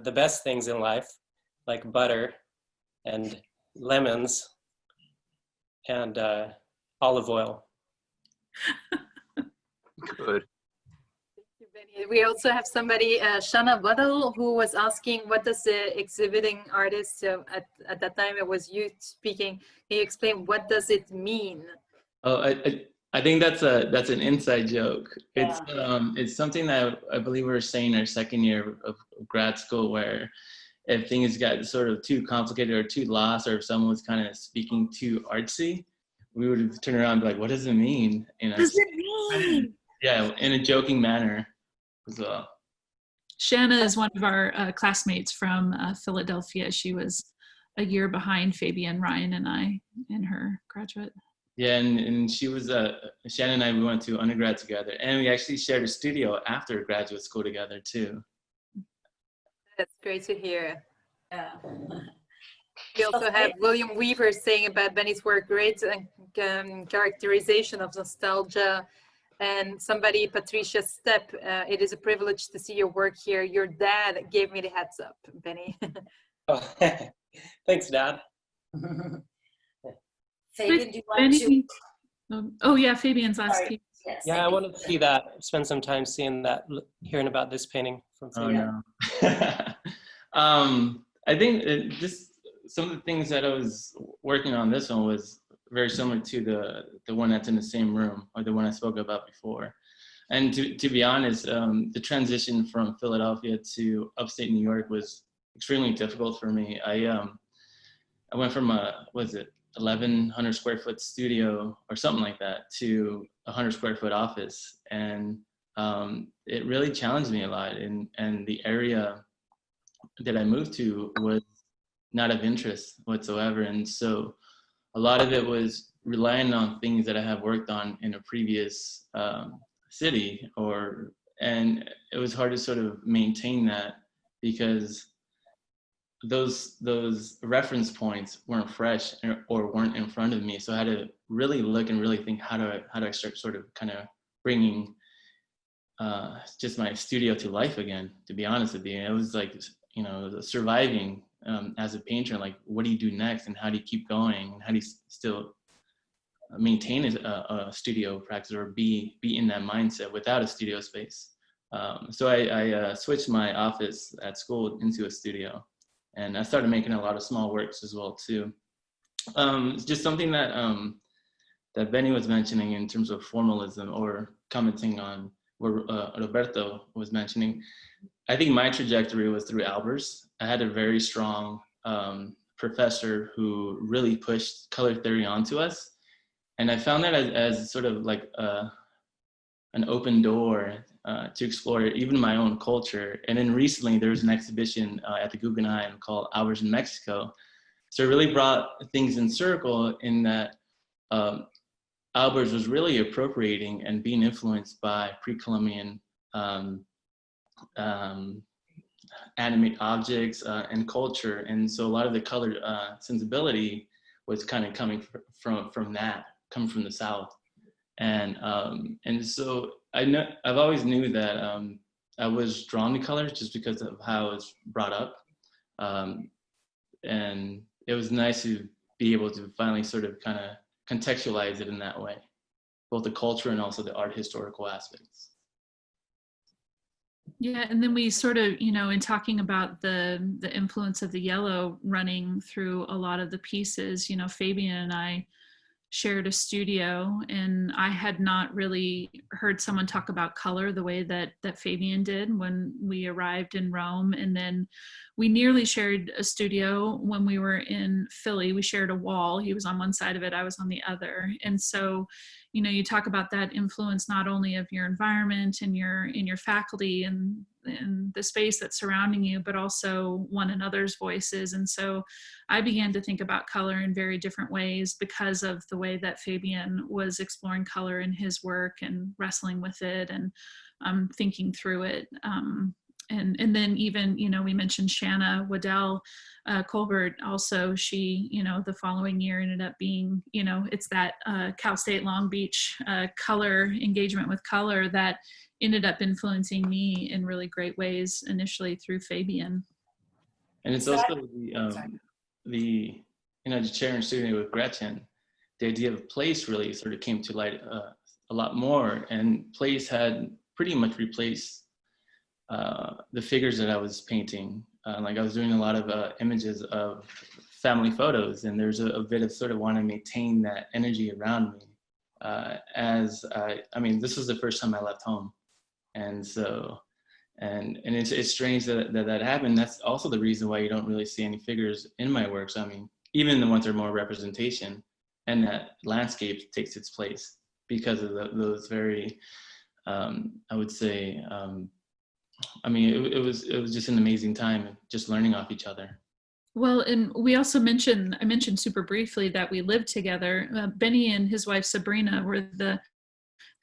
the best things in life, like butter and lemons and olive oil. Good. We also have somebody, Shana Waddle, who was asking, what does the exhibiting artist, at that time it was you speaking, can you explain what does it mean? Oh, I think that's an inside joke. It's it's something that I believe we were saying our second year of grad school, where if things got sort of too complicated or too lost, or if someone was kind of speaking too artsy, we would turn around and be like, what does it mean? What does it mean? Yeah, in a joking manner as well. Shanna is one of our classmates from Philadelphia. She was a year behind Fabian, Ryan, and I in her graduate. Yeah, and she was, Shannon and I, we went to undergrad together, and we actually shared a studio after graduate school together too. That's great to hear. Yeah. We also have William Weaver saying about Benny's work, great characterization of nostalgia. And somebody, Patricia Stepp, it is a privilege to see your work here. Your dad gave me the heads up, Benny. Oh, thanks, Dad. Fabian, do you want to? Oh yeah, Fabian's last piece. Yes, Yeah, I wanted to see that, spend some time seeing that, hearing about this painting from Fabian. Oh, no. I think just some of the things that I was working on this one was very similar to the one that's in the same room, or the one I spoke about before. And to be honest, the transition from Philadelphia to upstate New York was extremely difficult for me. I went from 1,100 square foot studio or something like that to a 100 square foot office. And it really challenged me a lot. And the area that I moved to was not of interest whatsoever. And so a lot of it was relying on things that I have worked on in a previous city, and it was hard to sort of maintain that because those reference points weren't fresh or weren't in front of me. So I had to really look and really think, how do I start sort of kind of bringing just my studio to life again, to be honest with you. It was like, you know, surviving as a painter, like what do you do next and how do you keep going and how do you still maintain a studio practice or be in that mindset without a studio space. So I switched my office at school into a studio, and I started making a lot of small works as well too. It's just something that that Benny was mentioning in terms of formalism, or commenting on what Roberto was mentioning. I think my trajectory was through Albers. I had a very strong professor who really pushed color theory onto us. And I found that as sort of like an open door to explore even my own culture. And then recently there was an exhibition at the Guggenheim called Albers in Mexico. So it really brought things in circle in that Albers was really appropriating and being influenced by pre-Columbian animate objects and culture. And so a lot of the color sensibility was kind of coming from that, coming from the South. And so I've always knew that I was drawn to color just because of how it's brought up. And it was nice to be able to finally sort of kind of contextualize it in that way, both the culture and also the art historical aspects. Yeah, and then we sort of, you know, in talking about the influence of the yellow running through a lot of the pieces, you know, Fabian and I shared a studio, and I had not really heard someone talk about color the way that Fabian did when we arrived in Rome. And then we nearly shared a studio when we were in Philly. We shared a wall. He was on one side of it, I was on the other. And so, you know, you talk about that influence not only of your environment and your faculty and the space that's surrounding you, but also one another's voices. And so I began to think about color in very different ways because of the way that Fabian was exploring color in his work and wrestling with it and thinking through it. And then even, you know, we mentioned Shanna Waddell Colbert also. She, you know, the following year ended up being, you know, it's that Cal State Long Beach color engagement with color that ended up influencing me in really great ways initially through Fabian. And it's also the you know, the sharing studio with Gretchen, the idea of place really sort of came to light a lot more, and place had pretty much replaced the figures that I was painting. Like I was doing a lot of images of family photos, and there's a bit of sort of wanting to maintain that energy around me. I mean, this was the first time I left home. And so, and it's strange that happened. That's also the reason why you don't really see any figures in my works. I mean, even the ones that are more representation, and that landscape takes its place because of those very, I would say, I mean, it was just an amazing time just learning off each other. Well, and we also I mentioned super briefly that we lived together. Benny and his wife Sabrina were the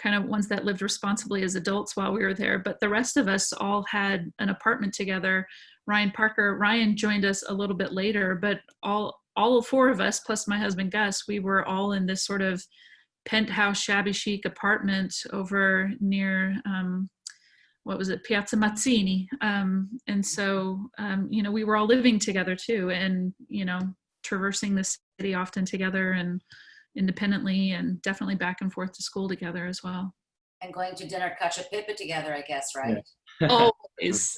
kind of ones that lived responsibly as adults while we were there, but the rest of us all had an apartment together. Ryan joined us a little bit later, but all four of us, plus my husband Gus, we were all in this sort of penthouse shabby chic apartment over near what was it, Piazza Mazzini. And so, you know, we were all living together too, and, you know, traversing the city often together and independently, and definitely back and forth to school together as well. And going to dinner cacio e pepe together, I guess, right? Yeah. Always.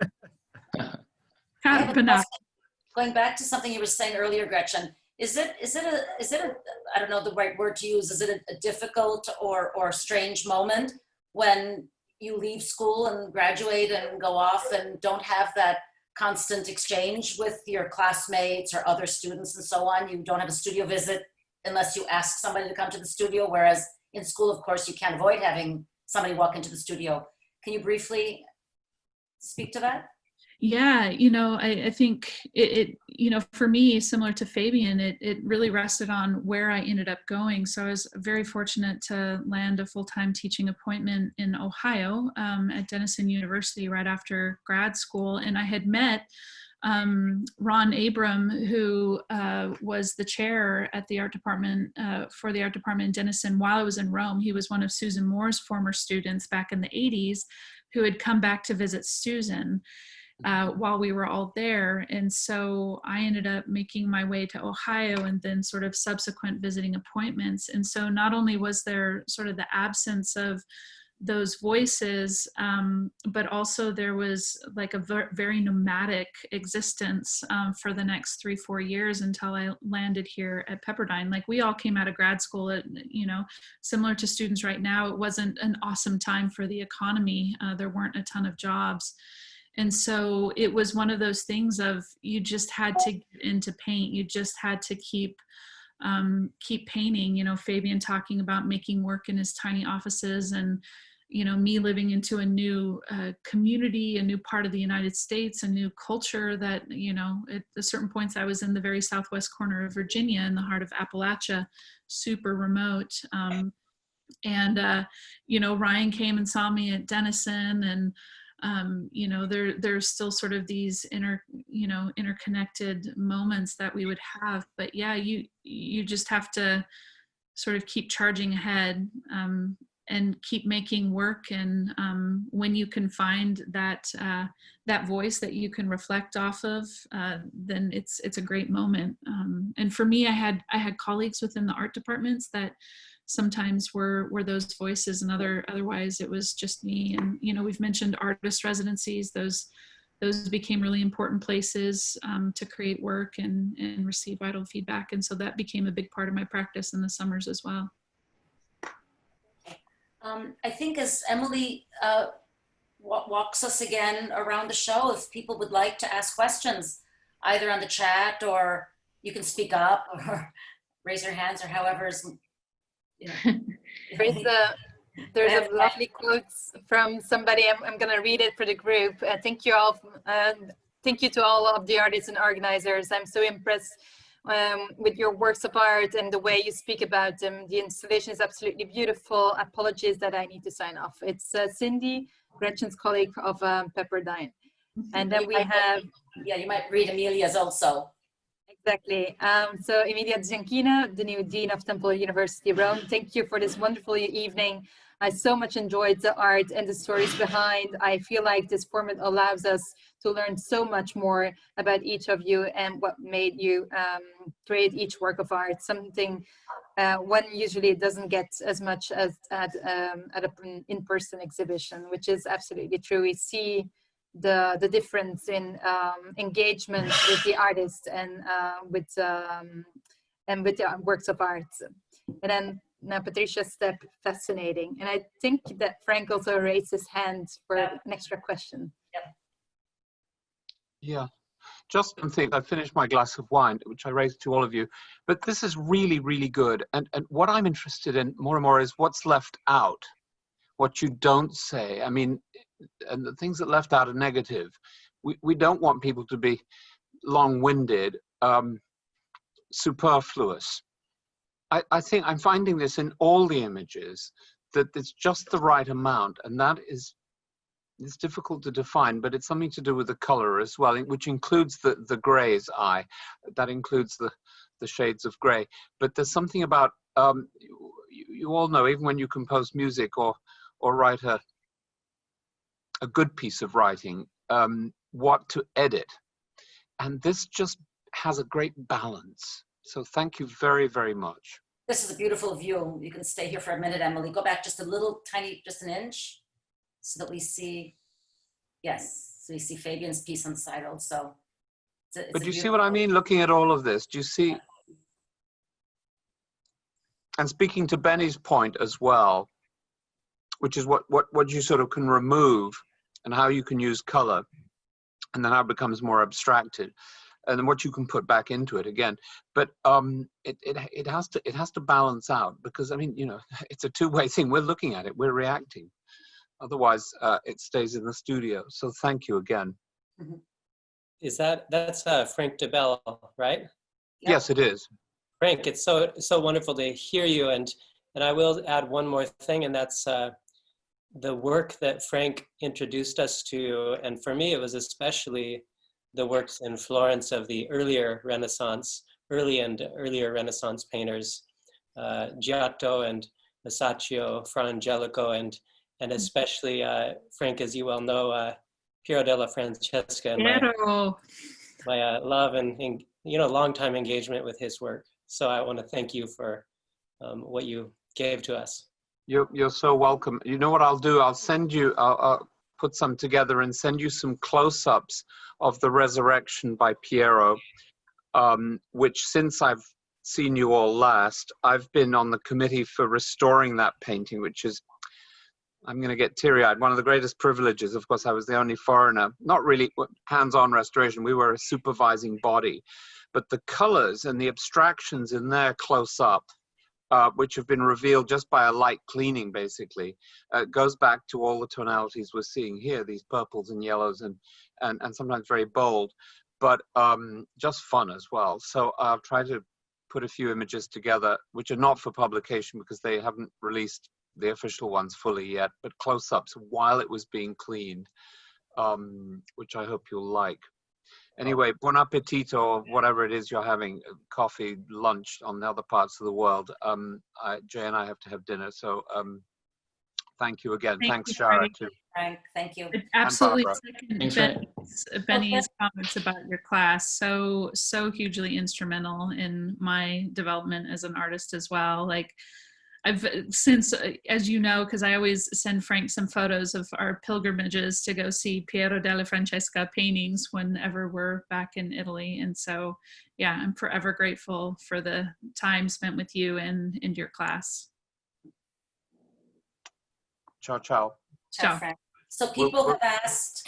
Going back to something you were saying earlier, Gretchen, is it a I don't know the right word to use, is it a difficult or strange moment when you leave school and graduate and go off and don't have that constant exchange with your classmates or other students and so on? You don't have a studio visit unless you ask somebody to come to the studio, whereas in school, of course, you can't avoid having somebody walk into the studio. Can you briefly speak to that? Yeah, I think it for me, similar to Fabian, it really rested on where I ended up going. So I was very fortunate to land a full-time teaching appointment in Ohio at Denison University right after grad school. And I had met Ron Abram, who was the chair at the art department for the art department in Denison while I was in Rome. He was one of Susan Moore's former students back in the 80s who had come back to visit Susan while we were all there. And so I ended up making my way to Ohio and then sort of subsequent visiting appointments. And so not only was there sort of the absence of those voices, but also there was like a very nomadic existence for the next 3-4 years until I landed here at Pepperdine. Like we all came out of grad school at, similar to students right now, it wasn't an awesome time for the economy. There weren't a ton of jobs. And so it was one of those things of you just had to get into paint. You just had to keep painting. Fabian talking about making work in his tiny offices, and me living into a new community, a new part of the United States, a new culture that at certain points I was in the very southwest corner of Virginia in the heart of Appalachia, super remote. Ryan came and saw me at Denison, and there's still sort of these interconnected moments that we would have. But yeah, you just have to sort of keep charging ahead and keep making work. And when you can find that voice that you can reflect off of, then it's a great moment. And for me, I had colleagues within the art departments that sometimes were those voices, and otherwise it was just me. And we've mentioned artist residencies; those became really important places to create work and receive vital feedback. And so that became a big part of my practice in the summers as well. I think as Emily walks us again around the show, if people would like to ask questions, either on the chat, or you can speak up or raise your hands, or however is. There's a lovely quote from somebody. I'm going to read it for the group. Thank you all. Thank you to all of the artists and organizers. I'm so impressed with your works of art and the way you speak about them. The installation is absolutely beautiful. Apologies that I need to sign off. It's Cindy, Gretchen's colleague of Pepperdine. And then we have... Yeah, you might read Emilia's also. Exactly. So Emilia Gianchina, the new Dean of Temple University Rome, thank you for this wonderful evening. I so much enjoyed the art and the stories behind. I feel like this format allows us to learn so much more about each of you and what made you create each work of art, something one usually doesn't get as much as at an in-person exhibition, which is absolutely true. We see the difference in engagement with the artist and with the works of art. And then now Patricia's step, fascinating. And I think that Frank also raised his hand for an extra question. Yeah, just something. I finished my glass of wine, which I raised to all of you, but this is really, really good. And what I'm interested in more and more is what's left out, what you don't say. I mean, and the things that left out are negative. We don't want people to be long-winded, superfluous. I think I'm finding this in all the images, that it's just the right amount, and that is, it's difficult to define, but it's something to do with the color as well, which includes the gray's eye. That includes the shades of gray. But there's something about, you all know, even when you compose music or write a good piece of writing, what to edit. And this just has a great balance. So thank you very, very much. This is a beautiful view. You can stay here for a minute, Emily. Go back just a little tiny, just an inch, so that we see, yes, so we see Fabian's piece on the side also. But do you see what I mean, looking at all of this? Do you see? And speaking to Benny's point as well, which is what you sort of can remove and how you can use color, and then how it becomes more abstracted. and what you can put back into it again. But it has to balance out, because I mean, you know, it's a two-way thing. We're looking at it, we're reacting. Otherwise, it stays in the studio. So thank you again. That's Frank DeBell, right? Yep. Yes, it is. Frank, it's so wonderful to hear you, and I will add one more thing, and that's the work that Frank introduced us to, and for me it was especially the works in Florence of the earlier Renaissance painters, Giotto and Masaccio, Fra Angelico, and especially Frank, as you well know, Piero della Francesca, and Piero. my love and long time engagement with his work. So I want to thank you for what you gave to us. You're so welcome. You know what I'll do? I'll put some together and send you some close-ups of the Resurrection by Piero, which, since I've seen you all last, I've been on the committee for restoring that painting, which is, I'm going to get teary-eyed, one of the greatest privileges. Of course, I was the only foreigner, not really hands-on restoration. We were a supervising body. But the colors and the abstractions in there close up, which have been revealed just by a light cleaning, basically, goes back to all the tonalities we're seeing here, these purples and yellows and sometimes very bold, but just fun as well. So I'll try to put a few images together, which are not for publication because they haven't released the official ones fully yet, but close-ups while it was being cleaned, which I hope you'll like. Anyway, buon appetito, or whatever it is you're having, coffee, lunch on the other parts of the world. Jay and I have to have dinner, so thank you again. Thanks, Shara, too. Frank, thank you. I absolutely Thanks, second Benny's comments about your class. So hugely instrumental in my development as an artist as well. Like, I've since, as you know, because I always send Frank some photos of our pilgrimages to go see Piero della Francesca paintings whenever we're back in Italy. And so, yeah, I'm forever grateful for the time spent with you and your class. Ciao, ciao. Ciao, Frank. So people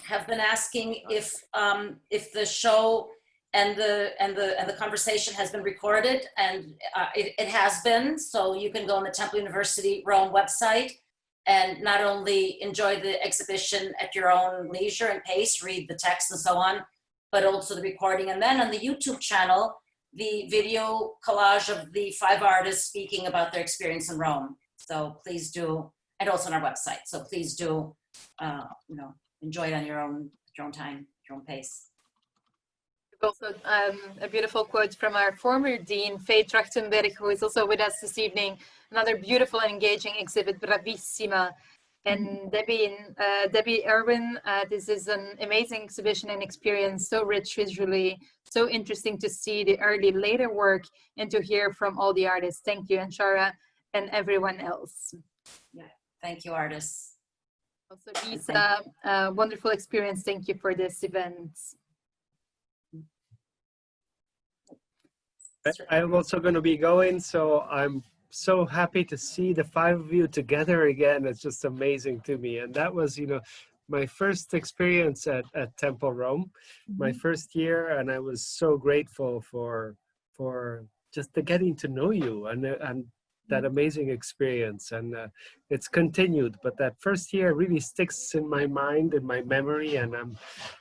have been asking if the show and the conversation has been recorded, and it has been. So you can go on the Temple University Rome website and not only enjoy the exhibition at your own leisure and pace, read the text and so on, but also the recording. And then on the YouTube channel, the video collage of the 5 artists speaking about their experience in Rome. So please do, and also on our website. So please do, enjoy it on your own time, your own pace. Also, a beautiful quote from our former dean, Faye Trachtenberg, who is also with us this evening. Another beautiful and engaging exhibit, Bravissima. And Debbie Irwin, this is an amazing exhibition and experience, so rich visually, so interesting to see the early, later work and to hear from all the artists. Thank you, and Shara and everyone else. Yeah, thank you, artists. Also, Lisa, wonderful experience. Thank you for this event. I'm also going to be going, so I'm so happy to see the 5 of you together again. It's just amazing to me. And that was, my first experience at Temple Rome, my first year, and I was so grateful for just the getting to know you and that amazing experience. And it's continued, but that first year really sticks in my mind and my memory, and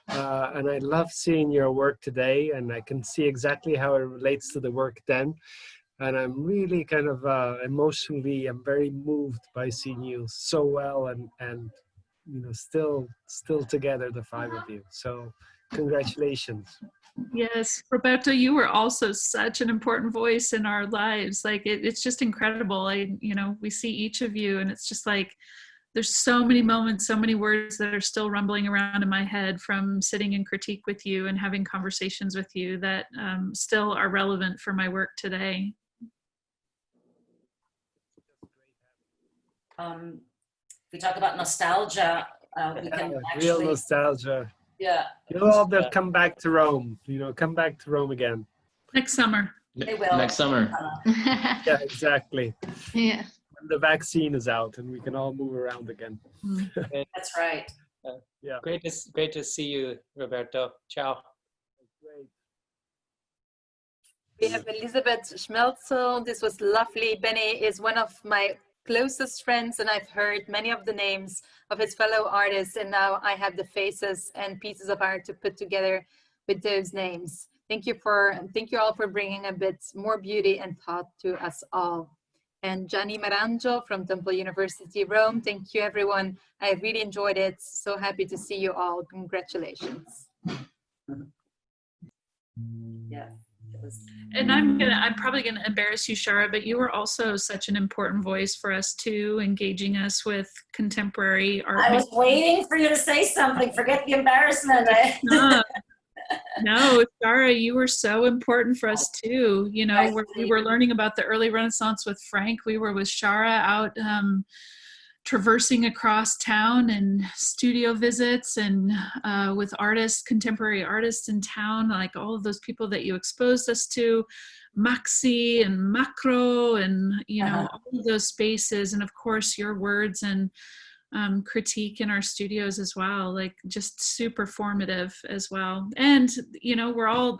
I love seeing your work today, and I can see exactly how it relates to the work then. And I'm really kind of emotionally, I'm very moved by seeing you so well and still together, the 5 of you. So congratulations. Yes, Roberto, you were also such an important voice in our lives. Like it's just incredible. We see each of you, and it's just like there's so many moments, so many words that are still rumbling around in my head from sitting in critique with you and having conversations with you that still are relevant for my work today. If we talk about nostalgia, we can actually... Real nostalgia. Yeah. You'll all come back to Rome, come back to Rome again. Next summer. They will. Next summer. Yeah, exactly. Yeah. When the vaccine is out and we can all move around again. That's right. Yeah. Great to see you, Roberto. Ciao. Great. We have Elizabeth Schmelzel. This was lovely. Benny is one of my closest friends, and I've heard many of the names of his fellow artists, and now I have the faces and pieces of art to put together with those names. Thank you all for bringing a bit more beauty and thought to us all. And Gianni Maranjo from Temple University, Rome. Thank you, everyone. I really enjoyed it. So happy to see you all. Congratulations. Yeah. And I'm probably gonna embarrass you, Shara, but you were also such an important voice for us too, engaging us with contemporary art. I was waiting for you to say something. Forget the embarrassment. No, Shara, you were so important for us too. You know, we were learning about the early Renaissance with Frank. We were with Shara out traversing across town and studio visits and with artists, contemporary artists in town, like all of those people that you exposed us to, Maxi and Macro and, you know, all of those spaces. And of course, your words and critique in our studios as well, like just super formative as well. And, you know,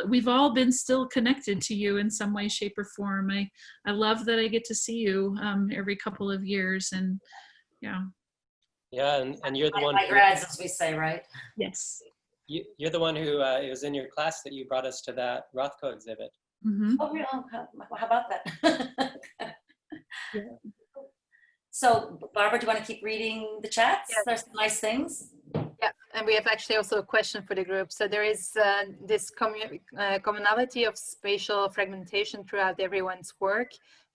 we've all been still connected to you in some way, shape or form. I love that I get to see you every couple of years. And yeah, and you're the one. My grads, as we say, right? Yes. You're the one who it was in your class that you brought us to that Rothko exhibit. Mm-hmm. Oh, how about that? Yeah. So, Barbara, do you want to keep reading the chats? Yes. There's some nice things. Yeah, and we have actually also a question for the group. So there is this commonality of spatial fragmentation throughout everyone's work.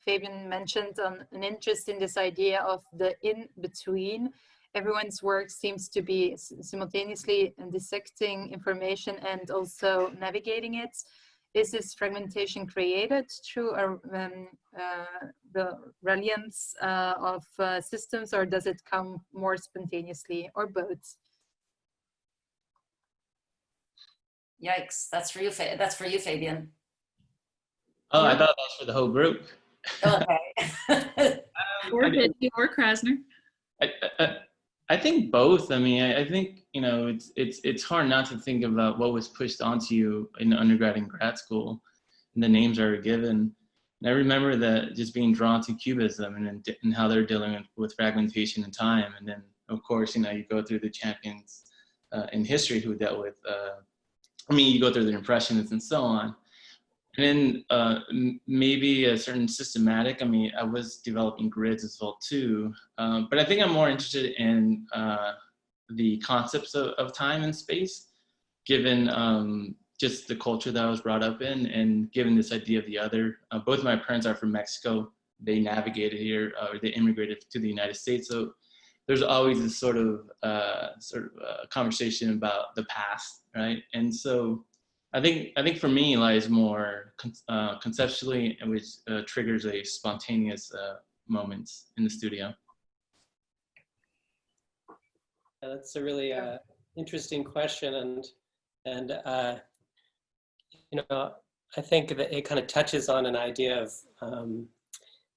Fabian mentioned an interest in this idea of the in-between. Everyone's work seems to be simultaneously dissecting information and also navigating it. Is this fragmentation created through the reliance of systems, or does it come more spontaneously, or both? Yikes! That's for you. That's for you, Fabian. Oh, I thought that was for the whole group. Okay. Or Krasner. I think both. I mean, I think, you know, it's hard not to think about what was pushed onto you in undergrad and grad school, and the names are given. And I remember that just being drawn to Cubism and how they're dealing with fragmentation and time. And then, of course, you know, you go through the champions in history who dealt with, you go through the Impressionists and so on. And then maybe a certain systematic, I was developing grids as well too, but I think I'm more interested in the concepts of time and space, given just the culture that I was brought up in, and given this idea of the other. Both of my parents are from Mexico. They navigated here, or they immigrated to the United States. So there's always this sort of conversation about the past, right? And so I think for me lies more conceptually, which triggers a spontaneous moments in the studio. Yeah, that's a really interesting question, and you know, I think that it kind of touches on an idea of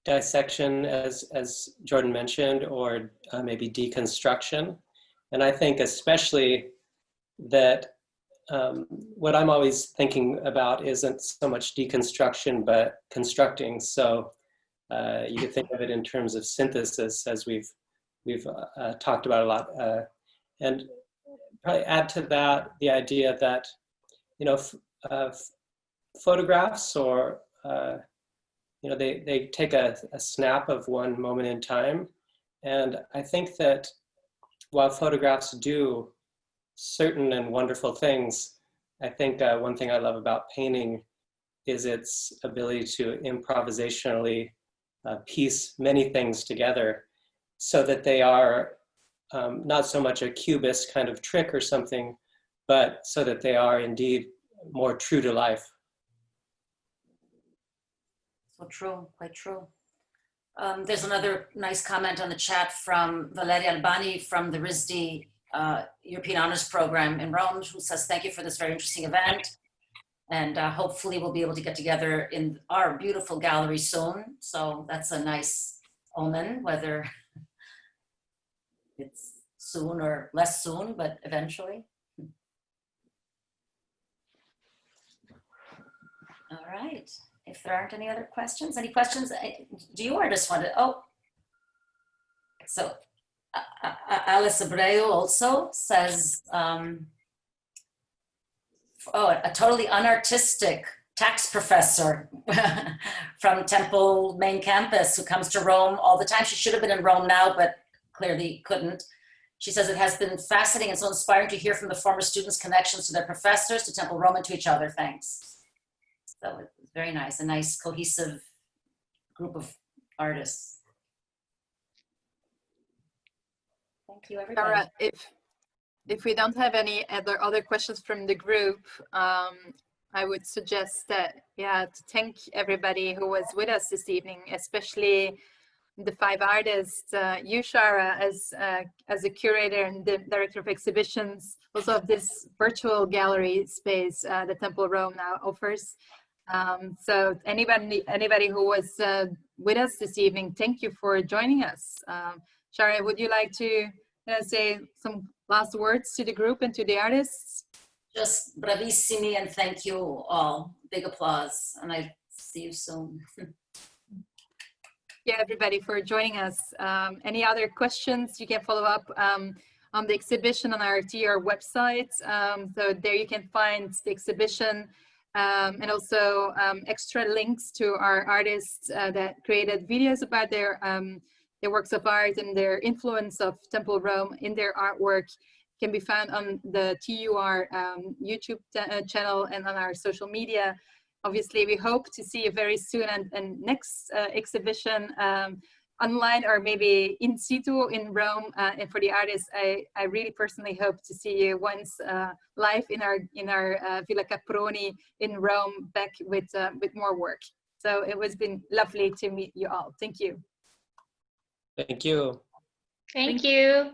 dissection, as Jordan mentioned, or maybe deconstruction. And I think especially that what I'm always thinking about isn't so much deconstruction, but constructing. So you could think of it in terms of synthesis, as we've talked about a lot, and probably add to that the idea that, you know, photographs, or you know, they take a snap of one moment in time, and I think that while photographs do certain and wonderful things, I think one thing I love about painting is its ability to improvisationally piece many things together, so that they are not so much a cubist kind of trick or something, but so that they are indeed more true to life. So true, quite true. There's another nice comment on the chat from Valeria Albani from the RISD European Honors Program in Rome, who says, thank you for this very interesting event. And hopefully we'll be able to get together in our beautiful gallery soon. So that's a nice omen, whether it's soon or less soon, but eventually. All right. if there aren't any other questions, any questions? Do you artists want to? Oh, so Alice Abreu also says, oh, a totally unartistic tax professor from Temple main campus who comes to Rome all the time. She should have been in Rome now, but clearly couldn't. She says it has been fascinating and so inspiring to hear from the former students' connections to their professors, to Temple Rome, and to each other. Thanks. So it's very nice, a nice cohesive group of artists. Thank you, everybody. Shara, if we don't have any other questions from the group, I would suggest that, yeah, to thank everybody who was with us this evening, especially the 5 artists, you, Shara, as a curator and the director of exhibitions, also of this virtual gallery space that Temple Rome now offers. So anybody who was with us this evening, thank you for joining us. Shara, would you like to say some last words to the group and to the artists? Just bravissimi, and thank you all. Big applause, and I see you soon. Yeah, everybody for joining us. Any other questions, you can follow up on the exhibition on our TR website. So there you can find the exhibition and also extra links to our artists that created videos about their works of art and their influence of Temple Rome in their artwork. Can be found on the TUR YouTube channel and on our social media. Obviously, we hope to see you very soon and next exhibition online or maybe in situ in Rome. And for the artists, I really personally hope to see you once live in our Villa Caproni in Rome, back with more work. So it has been lovely to meet you all. Thank you. Thank you. Thank you.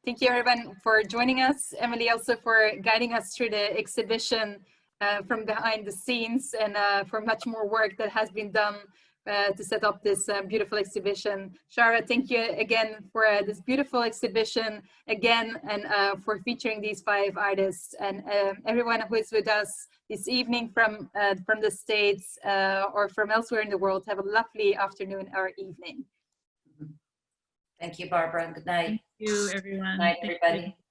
Thank you, everyone, for joining us. Emily, also for guiding us through the exhibition from behind the scenes, and for much more work that has been done to set up this beautiful exhibition. Shara, thank you again for this beautiful exhibition again, and for featuring these 5 artists, and everyone who is with us this evening from the States or from elsewhere in the world. Have a lovely afternoon or evening. Thank you, Barbara, and good night. Thank you, everyone. Good night, Thank everybody. you.